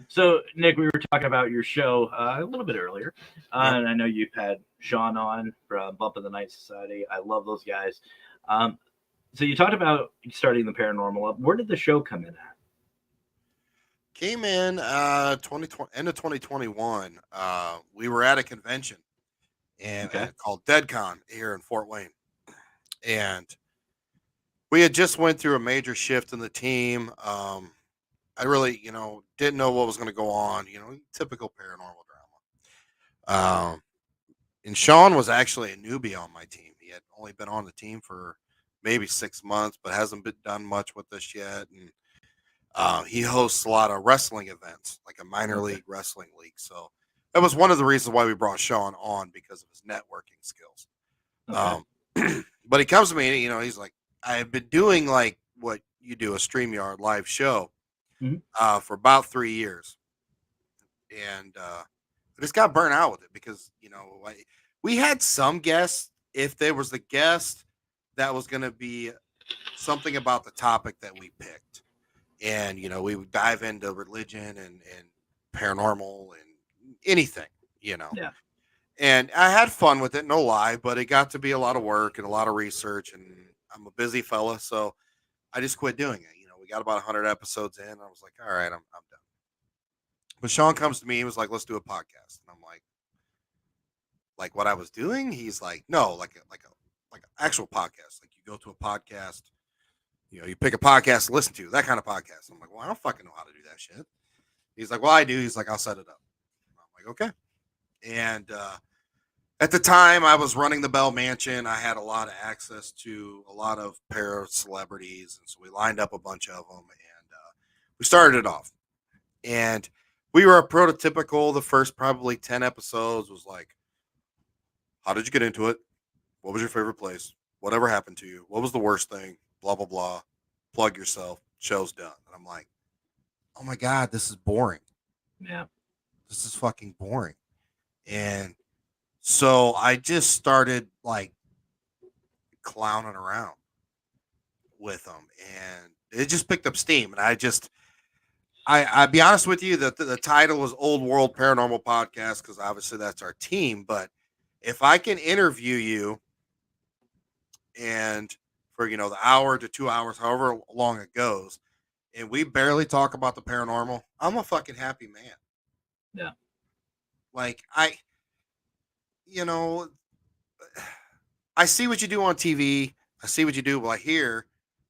so Nick, we were talking about your show a little bit earlier, and I know you've had Sean on from Bump of the Night Society. I love those guys. So you talked about starting the paranormal up. Where did the show come in at? Came in 2020, end of 2021. We were at a convention and called DeadCon here in Fort Wayne, and we had just went through a major shift in the team. I really, didn't know what was going to go on. Typical paranormal drama. And Sean was actually a newbie on my team. He had only been on the team for maybe 6 months, but hasn't done much with us yet. And he hosts a lot of wrestling events, like a minor league wrestling league. So that was one of the reasons why we brought Sean on, because of his networking skills. But he comes to me, he's like, I've been doing like what you do, a StreamYard live show, for about 3 years. And I just got burnt out with it because, we had some guests. If there was a guest that was going to be something about the topic that we picked, and, we would dive into religion and paranormal and anything, Yeah. And I had fun with it, no lie, but it got to be a lot of work and a lot of research, and I'm a busy fella, so I just quit doing it. We got about 100 episodes in, and I was like, all right, I'm done. But Sean comes to me, he was like, let's do a podcast. And I'm like what I was doing? He's like, no, like an actual podcast. Like, you go to a podcast, you pick a podcast to listen to, that kind of podcast. I'm like, well, I don't fucking know how to do that shit. He's like, well, I do. He's like, I'll set it up. I'm like, okay. And at the time, I was running the Bell Mansion. I had a lot of access to a lot of para celebrities, and so we lined up a bunch of them, and we started it off. And we were a prototypical. The first probably 10 episodes was like, how did you get into it? What was your favorite place? Whatever happened to you? What was the worst thing? Blah, blah, blah. Plug yourself. Show's done. And I'm like, oh my God, this is boring. Yeah. This is fucking boring. And so I just started like clowning around with them, and it just picked up steam. And I'd be honest with you that the title was Old World Paranormal Podcast, because obviously that's our team. But if I can interview you and for, the hour to 2 hours, however long it goes, and we barely talk about the paranormal, I'm a fucking happy man. Yeah. Like, I see what you do on TV. I see what you do. Well, I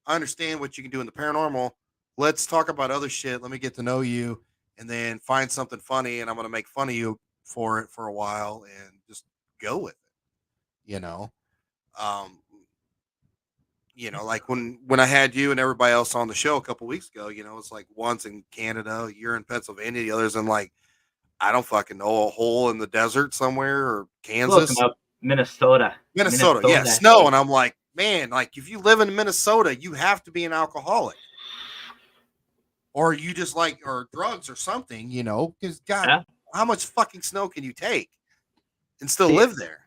understand what you can do in the paranormal. Let's talk about other shit. Let me get to know you, and then find something funny, and I'm going to make fun of you for it for a while and just go with it. you know, like when I had you and everybody else on the show a couple weeks ago, you know, it's like one's in Canada, you're in Pennsylvania, the other's in like I don't fucking know, a hole in the desert somewhere or Close Kansas, enough. Minnesota. Minnesota, yeah, snow. And I'm like, man, like if you live in Minnesota, you have to be an alcoholic, or you just like or drugs or something, you know, because God, Yeah. how much fucking snow can you take and still See, live there?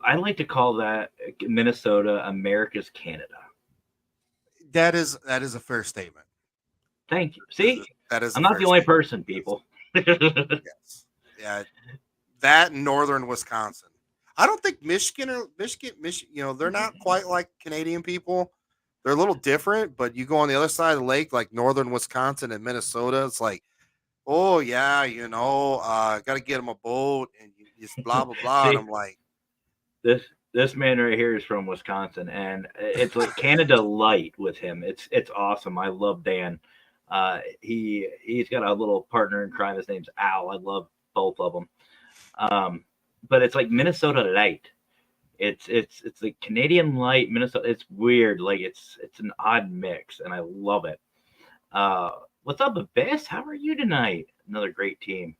I like to call that Minnesota America's Canada. That is a fair statement. Thank you. See, That is. I'm not the only person, people. Yes. Yeah. That and northern Wisconsin. I don't think Michigan, you know, they're not quite like Canadian people. They're a little different, but you go on the other side of the lake, like northern Wisconsin and Minnesota, it's like, oh yeah, you know, got to get them a boat and you just blah blah blah. See, and I'm like, this man right here is from Wisconsin, and it's like Canada light with him. It's awesome. I love Dan. He's got a little partner in crime. His name's Al. I love both of them. But it's like Minnesota light. It's like Canadian light, Minnesota. It's weird. Like it's an odd mix, and I love it. What's up, Abyss? How are you tonight? Another great team.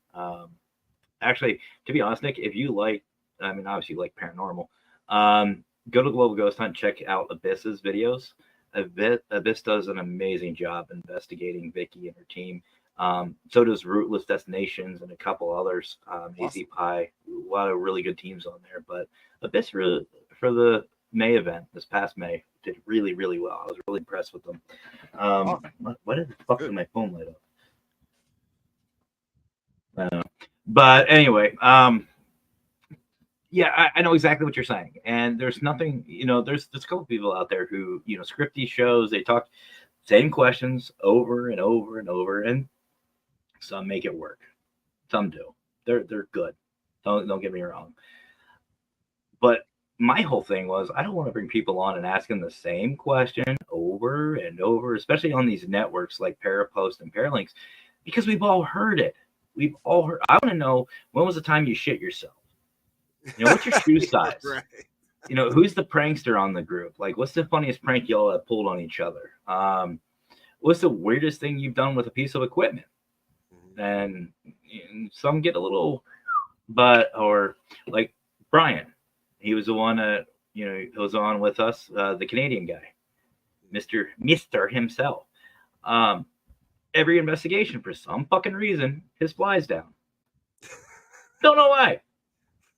Actually, to be honest, Nick, if you like, I mean, obviously you like paranormal, go to Global Ghost Hunt, check out Abyss's videos. Abyss does an amazing job investigating Vicky and her team. So does Rootless Destinations and a couple others. AZ Pie, a lot of really good teams on there. But Abyss really, for the May event this past May, did really, really well. I was really impressed with them. What did the fuck did my phone light up? I don't know. But anyway, yeah, I know exactly what you're saying. And there's nothing, you know, there's a couple people out there who, you know, script these shows. They talk same questions over and over and over, and some make it work. Some do. They're good. Don't get me wrong. But my whole thing was I don't want to bring people on and ask them the same question over and over, especially on these networks like Parapost and Paralinks, because we've all heard it. We've all heard. I want to know, when was the time you shit yourself? You know, what's your shoe size? right. You know, who's the prankster on the group? Like, what's the funniest prank y'all have pulled on each other? What's the weirdest thing you've done with a piece of equipment? And some get a little, or like Brian, he was the one that, you know, was on with us, the Canadian guy, Mr. himself. Every investigation, for some fucking reason, his fly's down. Don't know why.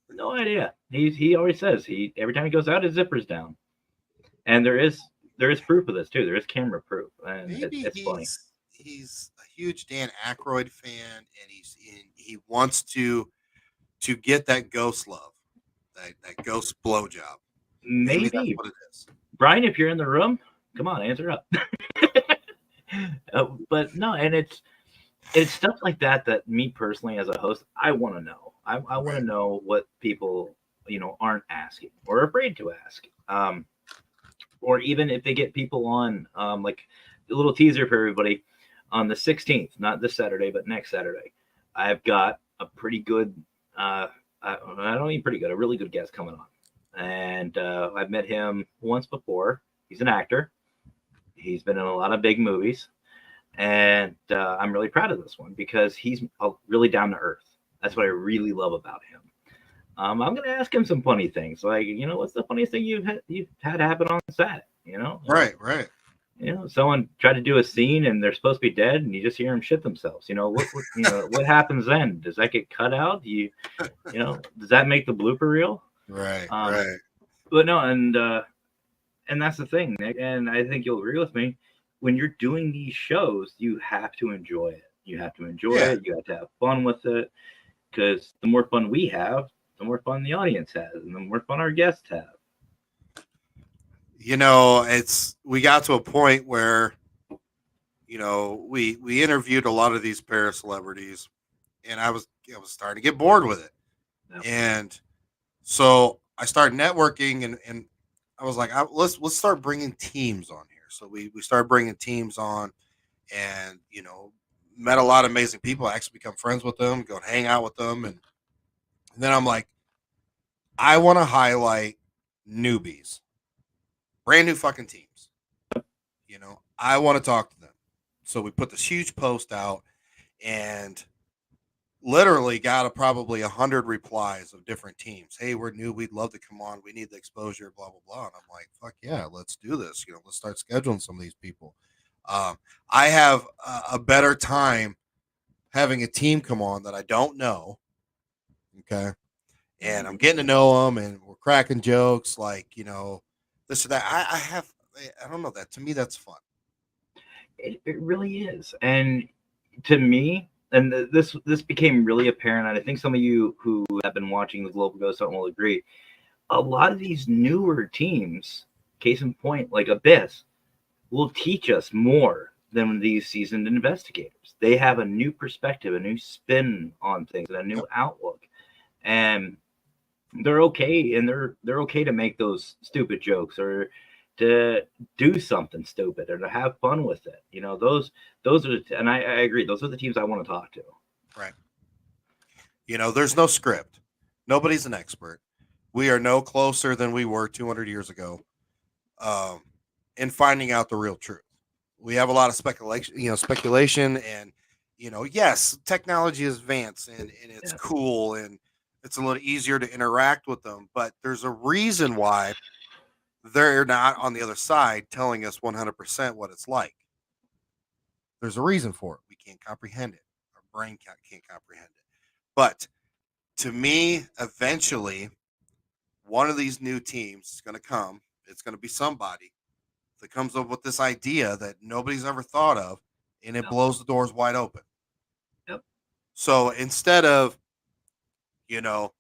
No idea. He always says every time he goes out, his zipper's down. And there is proof of this too. There is camera proof, and it's funny. He's a huge Dan Aykroyd fan, and he wants to get that ghost love, that ghost blowjob. Maybe that's what it is. Brian, if you're in the room, come on, answer up. But no, and it's stuff like that me personally as a host, I want to know. I want to know what people, you know, aren't asking or afraid to ask. Or even if they get people on, like a little teaser for everybody, on the 16th, not this Saturday, but next Saturday, I've got a pretty good, I don't mean pretty good, a really good guest coming on. And I've met him once before. He's an actor. He's been in a lot of big movies. And I'm really proud of this one because he's really down to earth. That's what I really love about him. I'm going to ask him some funny things, like, you know, what's the funniest thing you've had happen on set? You know, right. You know, someone tried to do a scene and they're supposed to be dead, and you just hear them shit themselves. You know, what you know, what happens then? Does that get cut out? Do you know, does that make the blooper reel? Right. But no, and that's the thing, Nick, and I think you'll agree with me. When you're doing these shows, you have to enjoy it. You have to enjoy it. You have to have fun with it, because the more fun we have, the more fun the audience has, and the more fun our guests have. You know, we got to a point where, you know, we interviewed a lot of these para celebrities, and I was starting to get bored with it. Yep. And so I started networking, and I was like, let's start bringing teams on here. So we started bringing teams on, and, you know, met a lot of amazing people. I actually become friends with them, go and hang out with them. And then I'm like, I want to highlight newbies. brand new fucking teams. You know, I want to talk to them. So we put this huge post out and literally got probably 100 replies of different teams. Hey, we're new. We'd love to come on. We need the exposure, blah, blah, blah. And I'm like, fuck yeah, let's do this. You know, let's start scheduling some of these people. I have a better time having a team come on that I don't know. Okay. And I'm getting to know them and we're cracking jokes like, you know, this or that. I don't know that. To me, that's fun. It really is. And to me, and this became really apparent, and I think some of you who have been watching the Global Ghost Hunt will agree. A lot of these newer teams, case in point, like Abyss, will teach us more than these seasoned investigators. They have a new perspective, a new spin on things, and a new outlook. And they're okay, and they're okay to make those stupid jokes or to do something stupid or to have fun with it. You know, those are, and I agree, those are the teams I want to talk to. Right. You know, there's no script. Nobody's an expert. We are no closer than we were 200 years ago in finding out the real truth. We have a lot of speculation and, you know, yes, technology is advanced and it's cool and it's a little easier to interact with them, but there's a reason why they're not on the other side telling us 100% what it's like. There's a reason for it. We can't comprehend it. Our brain can't comprehend it. But to me, eventually, one of these new teams is going to come. It's going to be somebody that comes up with this idea that nobody's ever thought of, and it blows the doors wide open. Yep. So instead of, you know,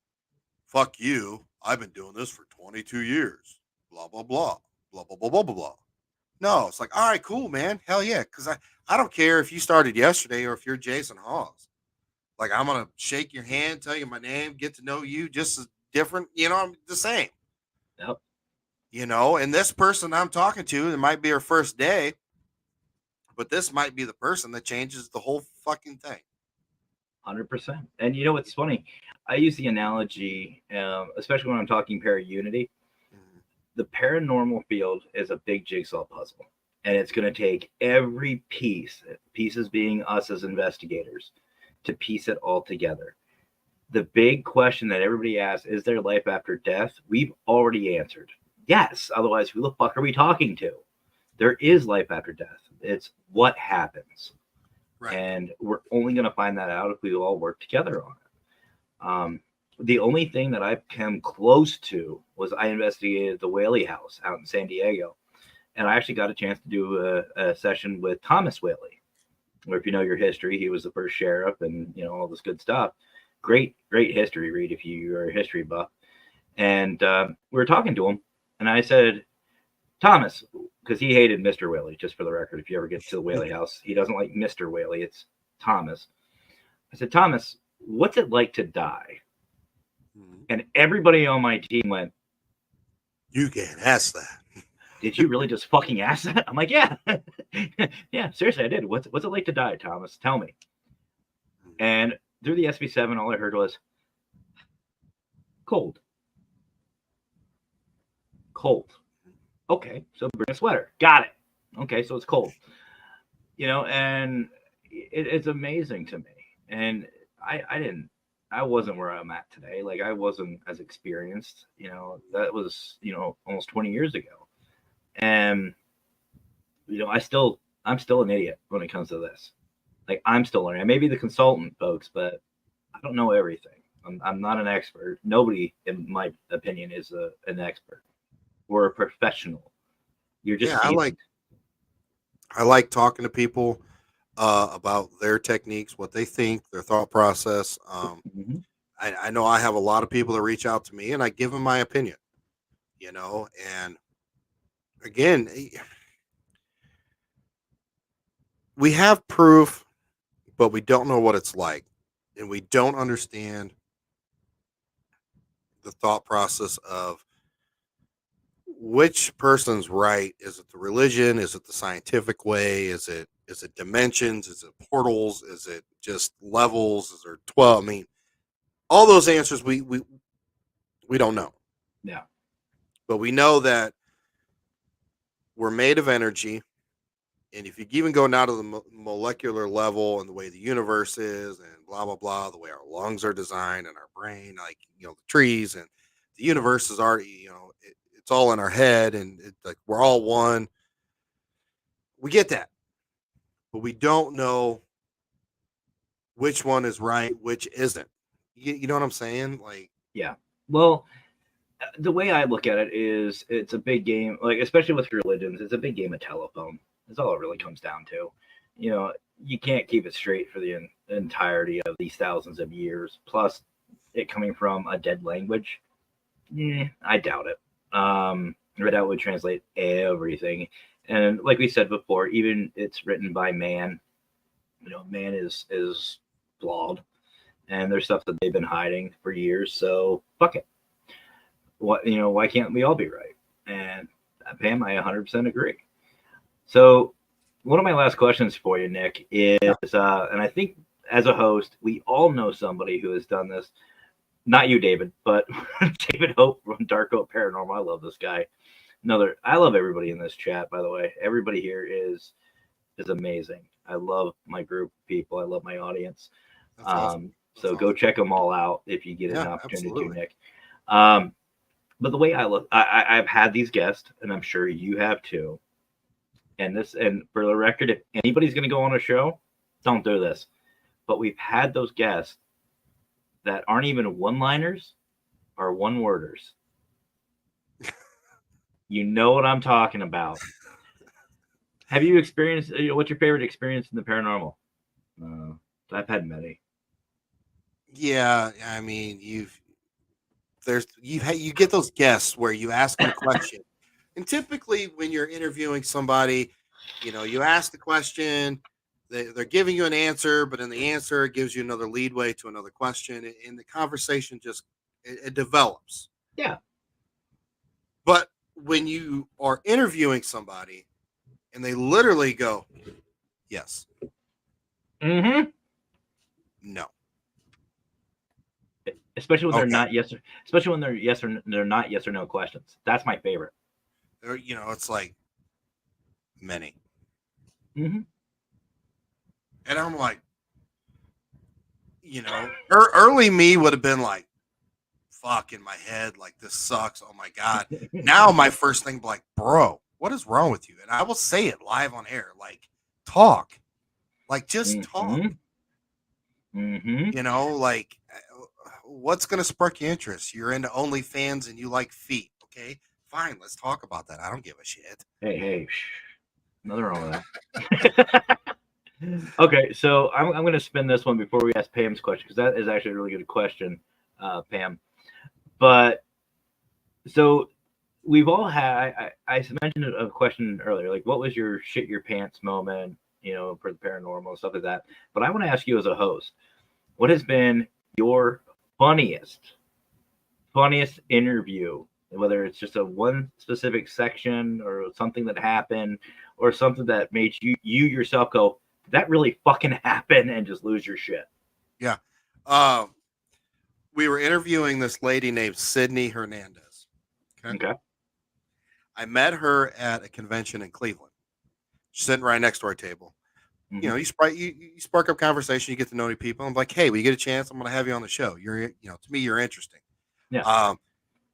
fuck you, I've been doing this for 22 years, blah, blah, blah, blah, blah, blah, blah, blah, blah. No, it's like, all right, cool, man. Hell yeah. Because I don't care if you started yesterday or if you're Jason Hawes. Like, I'm going to shake your hand, tell you my name, get to know you just as different. You know, I'm the same. Yep. You know, and this person I'm talking to, it might be her first day, but this might be the person that changes the whole fucking thing. 100%. And you know what's funny? I use the analogy, especially when I'm talking para-unity. The paranormal field is a big jigsaw puzzle, and it's going to take every piece, pieces being us as investigators, to piece it all together. The big question that everybody asks, is there life after death? We've already answered yes. Otherwise, who the fuck are we talking to? There is life after death. It's what happens. Right. And we're only going to find that out if we all work together on it. The only thing that I've come close to was I investigated the Whaley house out in San Diego. And I actually got a chance to do a session with Thomas Whaley, where if you know your history, he was the first sheriff and, you know, all this good stuff. Great history read if you're a history buff. And we were talking to him, and I said, Thomas, because he hated Mr. Whaley, just for the record, if you ever get to the Whaley house, he doesn't like Mr. Whaley, it's Thomas. I said, Thomas, what's it like to die? And everybody on my team went, you can't ask that. Did you really just fucking ask that? I'm like, yeah. Yeah, seriously, I did. What's it like to die, Thomas? Tell me. And through the SB7, all I heard was cold. Cold. Okay, so bring a sweater. Got it. Okay, so it's cold. You know, and it's amazing to me. And I wasn't where I'm at today. Like, I wasn't as experienced. You know, that was, you know, almost 20 years ago. And, you know, I'm still an idiot when it comes to this. Like, I'm still learning. I may be the consultant, folks, but I don't know everything. I'm not an expert. Nobody, in my opinion, is an expert. We're a professional. You're just I like talking to people about their techniques, what they think, their thought process. I know I have a lot of people that reach out to me, and I give them my opinion. You know, and again, we have proof, but we don't know what it's like, and we don't understand the thought process of which person's right. Is it the religion? Is it the scientific way? Is it dimensions? Is it portals? Is it just levels? Is there 12? I mean, all those answers we don't know. Yeah. But we know that we're made of energy. And if you even go down to the molecular level and the way the universe is and blah, blah, blah, the way our lungs are designed and our brain, like, the trees and the universe is already, it's all in our head and like we're all one. We get that, but we don't know which one is right, which isn't. You know what I'm saying? Like, Yeah. Well, the way I look at it is it's a big game, like, especially with religions, it's a big game of telephone. That's all it really comes down to. You can't keep it straight for the entirety of these thousands of years. Plus, it coming from a dead language, I doubt it. That would translate everything. And like we said before, even it's written by man. Man is flawed, and there's stuff that they've been hiding for years. So fuck it. Why can't we all be right? And Pam, I 100% agree. So one of my last questions for you, Nick, is, and I think as a host, we all know somebody who has done this. Not you, David, but David Hope from Dark Hope Paranormal. I love this guy. I love everybody in this chat, by the way. Everybody here is amazing. I love my group of people. I love my audience. that's awesome. So That's go awesome. check them all out if you get an Yeah, opportunity absolutely. to, Nick. But the way I look, I've had these guests, and I'm sure you have too. And for the record, if anybody's going to go on a show, don't do this. But we've had those guests that aren't even one-liners or one-worders. You know what I'm talking about. Have you experienced? What's your favorite experience in the paranormal? I've had many. Yeah, I mean, you get those guests where you ask them a question, and typically when you're interviewing somebody, you ask the question, they're giving you an answer, but in the answer it gives you another leadway to another question, and the conversation just it develops. Yeah. But when you are interviewing somebody and they literally go, yes, Mm-hmm. no, Especially when they're okay, not yes, especially when they're not yes or no questions. That's my favorite. or, it's like many. Mm-hmm. And I'm like, early me would have been like, fuck in my head, like this sucks. Oh my God. Now my first thing, like, bro, what is wrong with you? And I will say it live on air, like, talk, like, just talk, like, what's going to spark your interest? You're into OnlyFans and you like feet. Okay, fine. Let's talk about that. I don't give a shit. Hey, nothing wrong with that. Okay, so I'm going to spin this one before we ask Pam's question, because that is actually a really good question, Pam. But so we've all had, I mentioned a question earlier, like what was your shit your pants moment, for the paranormal and stuff like that. But I want to ask you as a host, what has been your funniest interview, whether it's just a one specific section or something that happened or something that made you yourself go, that really fucking happened, and just lose your shit? Yeah. We were interviewing this lady named Sydney Hernandez. Okay. I met her at a convention in Cleveland. She's sitting right next to our table. Mm-hmm. You spark up conversation, you get to know new people. I'm like, hey, when you get a chance, I'm going to have you on the show. To me, you're interesting. Yeah.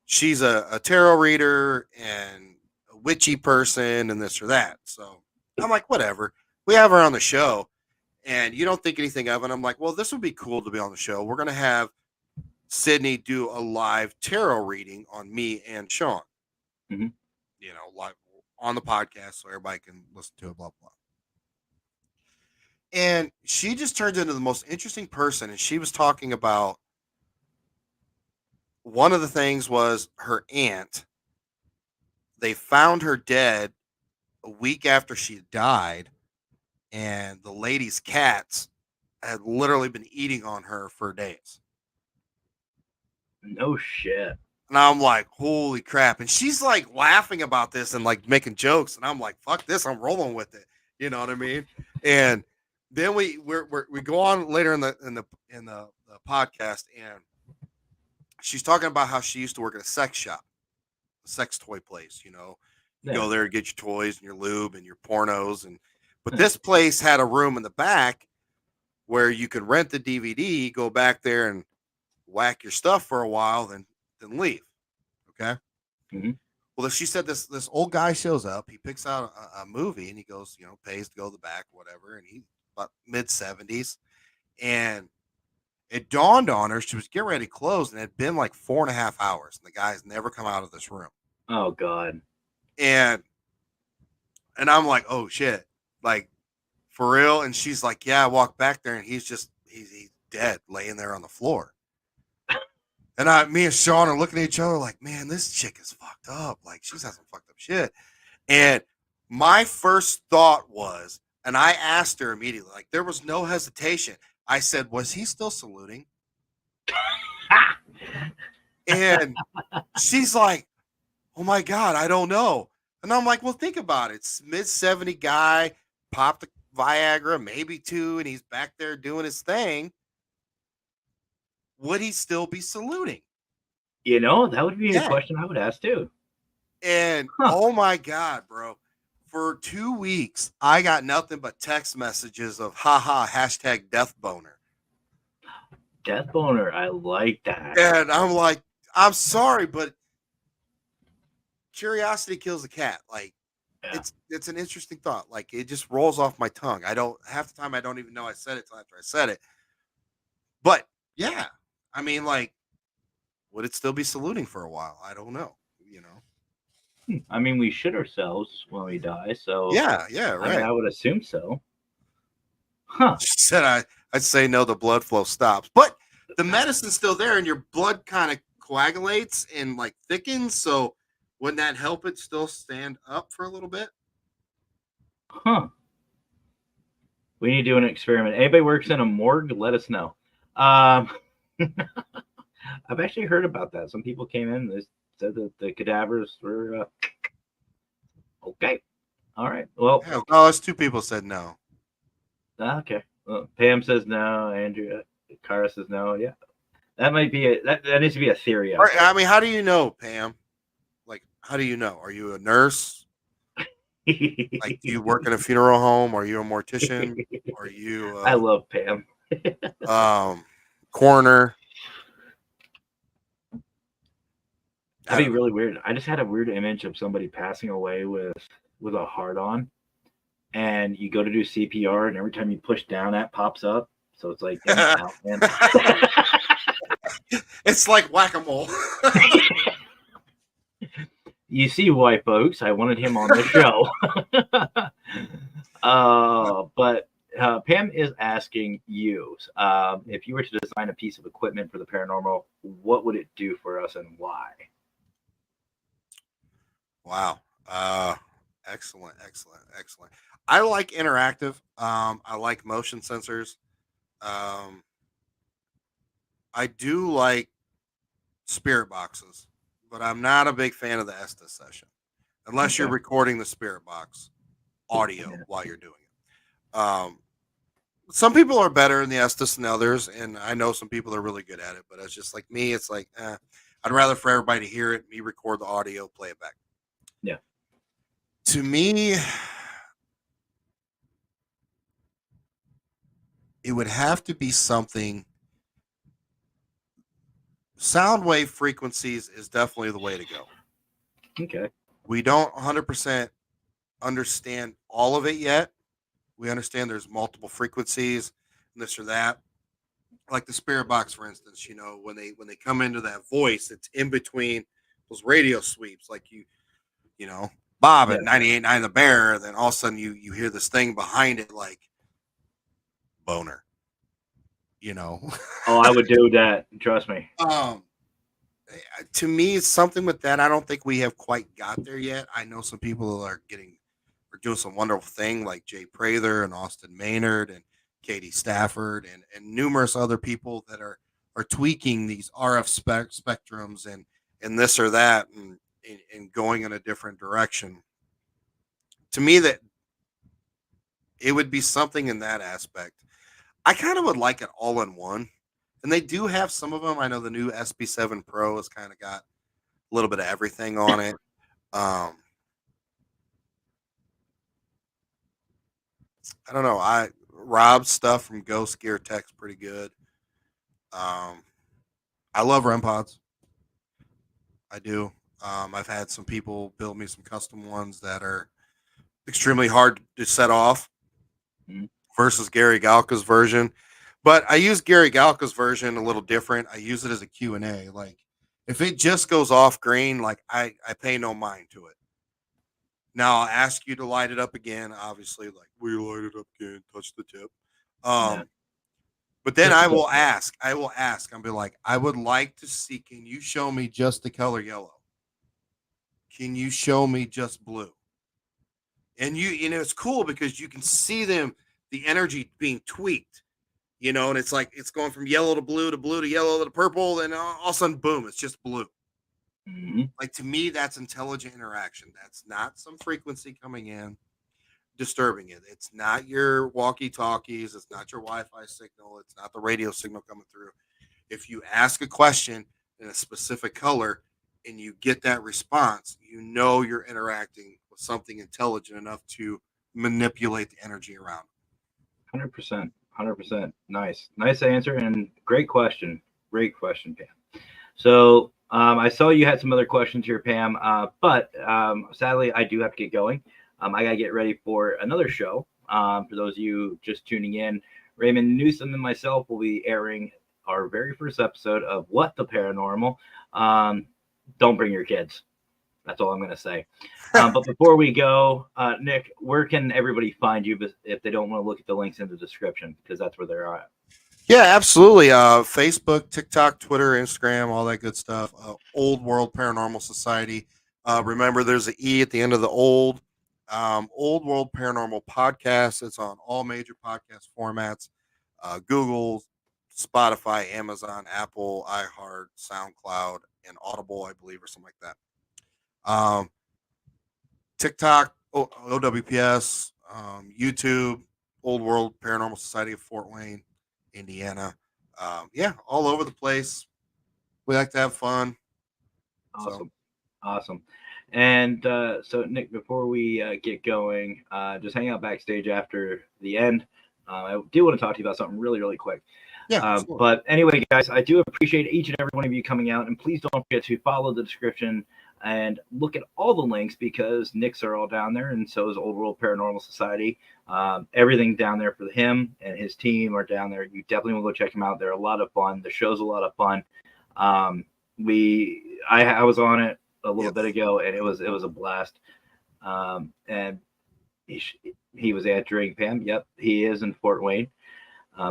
She's a tarot reader and a witchy person and this or that. So I'm like, whatever. We have her on the show and you don't think anything of it. I'm like, well, this would be cool to be on the show. We're going to have Sydney do a live tarot reading on me and Sean, Mm-hmm. live on the podcast so everybody can listen to it, blah, blah. And she just turns into the most interesting person. And she was talking about one of the things was her aunt. They found her dead a week after she died. And the lady's cats had literally been eating on her for days. No shit. And I'm like, holy crap. And she's like laughing about this and like making jokes. And I'm like, fuck this. I'm rolling with it. You know what I mean? And then we go on later in the podcast, and she's talking about how she used to work at a sex shop, a sex toy place, You Yeah. go there to get your toys and your lube and your pornos, but this place had a room in the back where you could rent the DVD, go back there and whack your stuff for a while, then leave. Okay. Mhm. Well, she said this old guy shows up. He picks out a movie and he goes, pays to go to the back, whatever. And he about mid-70s, and it dawned on her she was getting ready to close, and it had been like 4.5 hours, and the guy's never come out of this room. Oh God. And I'm like, oh shit, like for real. And she's like, yeah, I walked back there, and he's dead, laying there on the floor. And me and Sean are looking at each other like, man, this chick is fucked up. Like, she's had some fucked up shit. And my first thought was, and I asked her immediately, like, there was no hesitation. I said, was he still saluting? And she's like, oh my God, I don't know. And I'm like, well, think about it. It's mid-70 guy, popped the Viagra, maybe 2, and he's back there doing his thing. Would he still be saluting? That would be a Yeah. question I would ask too. And oh my God, bro. For 2 weeks, I got nothing but text messages of haha, hashtag death boner. Death boner. I like that. And I'm like, I'm sorry, but curiosity kills a cat. Like, Yeah. it's an interesting thought. Like, it just rolls off my tongue. Half the time I don't even know I said it till after I said it. But yeah, I mean, like, would it still be saluting for a while? I don't know. I mean, we shit ourselves when we die, so Yeah, I right. mean, I would assume so. Huh. She said I'd say no, the blood flow stops. But the medicine's still there and your blood kind of coagulates and like thickens. So wouldn't that help it still stand up for a little bit? Huh. We need to do an experiment. Anybody works in a morgue, let us know. I've actually heard about that. Some people came in, they said that the cadavers were okay. All right. Well, Yeah, oh, that's 2 people said no. okay. Well, Pam says no. Andrea, Cara says no. Yeah, that might be that needs to be a theory. I mean, how do you know, Pam? Like, how do you know? Are you a nurse? Like, do you work in a funeral home? Are you a mortician? Are you? I love Pam. Coroner. That'd be really weird. I just had a weird image of somebody passing away with a heart on, and you go to do CPR, and every time you push down, that pops up. So it's like in and out, man. It's like whack-a-mole. You see why, folks. I wanted him on the show. But Pam is asking you, if you were to design a piece of equipment for the paranormal, what would it do for us and why? Wow. Excellent. I like interactive. I like motion sensors. I do like spirit boxes, but I'm not a big fan of the Estes session unless you're recording the spirit box audio while you're doing it. Some people are better in the Estes than others, and I know some people are really good at it, but it's just like me. It's like, I'd rather for everybody to hear it, me record the audio, play it back. Yeah. To me, it would have to be something. Sound wave frequencies is definitely the way to go. Okay. We don't 100% understand all of it yet. We understand there's multiple frequencies and this or that. Like the spirit box, for instance, when they come into that voice, it's in between those radio sweeps, like Bob at 98.9 The Bear, then all of a sudden you hear this thing behind it like boner. Oh, I would do that. Trust me. To me, it's something with that. I don't think we have quite got there yet. I know some people are doing some wonderful thing, like Jay Prather and Austin Maynard and Katie Stafford and numerous other people that are tweaking these RF spectrums and this or that and going in a different direction. To me, that it would be something in that aspect. I kind of would like it all in one. And they do have some of them. I know the new SB7 Pro has kind of got a little bit of everything on it. I don't know. Rob's stuff from Ghost Gear Tech's pretty good. I love REM pods. I do. I've had some people build me some custom ones that are extremely hard to set off Mhm. versus Gary Galka's version. But I use Gary Galka's version a little different. I use it as a Q&A. Like if it just goes off green, like I pay no mind to it. Now I'll ask you to light it up again. Obviously, like will you light it up again? Touch the tip. Yeah. But then Just I the will tip. ask. I'll be like, I would like to see. Can you show me just the color yellow? Can you show me just blue? And you know, it's cool because you can see them, the energy being tweaked. You know, and it's like it's going from yellow to blue to blue to yellow to purple, and all of a sudden, boom, it's just blue. Mhm. Like to me, that's intelligent interaction. That's not some frequency coming in disturbing it. It's not your walkie talkies. It's not your Wi Fi signal. It's not the radio signal coming through. If you ask a question in a specific color and you get that response, you know you're interacting with something intelligent enough to manipulate the energy around. 100%. 100%. Nice answer and great question. Great question, Pam. So I saw you had some other questions here, Pam, but sadly, I do have to get going. I got to get ready for another show. For those of you just tuning in, Raymond Newsom and myself will be airing our very first episode of What the Paranormal. Don't bring your kids. That's all I'm going to say. But before we go, Nick, where can everybody find you if they don't want to look at the links in the description? Because that's where they're at. Yeah, absolutely. Facebook, TikTok, Twitter, Instagram, all that good stuff. Old World Paranormal Society. Remember, there's an E at the end of the Old World Paranormal Podcast. It's on all major podcast formats: Google, Spotify, Amazon, Apple, iHeart, SoundCloud, and Audible, I believe, or something like that. TikTok, OWPS, YouTube, Old World Paranormal Society of Fort Wayne, Indiana. Yeah, all over the place. We like to have fun. Awesome. Awesome. And so, Nick, before we get going, just hang out backstage after the end. I do want to talk to you about something really, really quick. Yeah. But anyway, guys, I do appreciate each and every one of you coming out. And please don't forget to follow the description and look at all the links because Nick's are all down there. And so is Old World Paranormal Society. Everything down there for him and his team are down there. You definitely want to go check them out. They're a lot of fun. The show's a lot of fun. I was on it a little bit ago, and it was a blast. And he was answering, Pam. Yep, he is in Fort Wayne,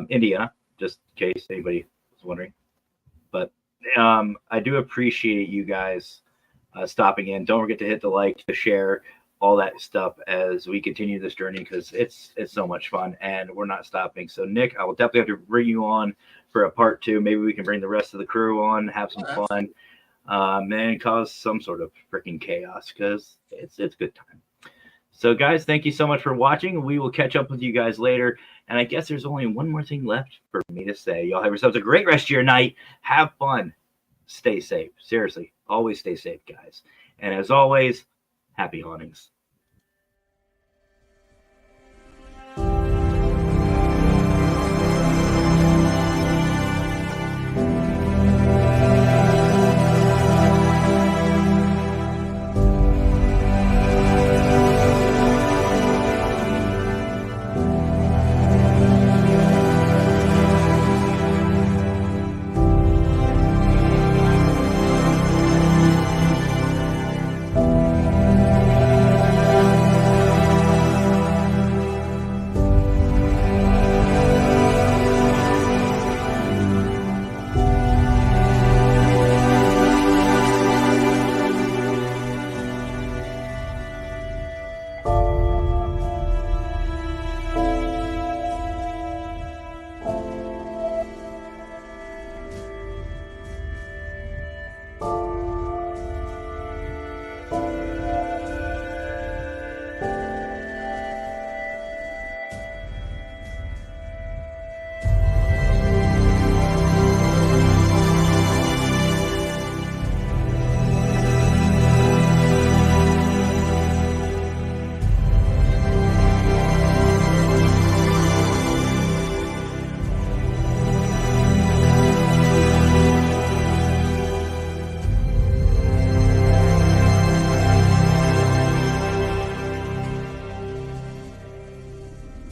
Indiana, just in case anybody was wondering. But I do appreciate you guys stopping in. Don't forget to hit the like, the share, all that stuff as we continue this journey because it's so much fun and we're not stopping. So, Nick, I will definitely have to bring you on for a part 2. Maybe we can bring the rest of the crew on, have some fun. And cause some sort of freaking chaos because it's good time. So guys, thank you so much for watching. We will catch up with you guys later. And I guess there's only one more thing left for me to say. Y'all have yourselves a great rest of your night. Have fun. Stay safe. Seriously, always stay safe, guys. And as always, happy hauntings.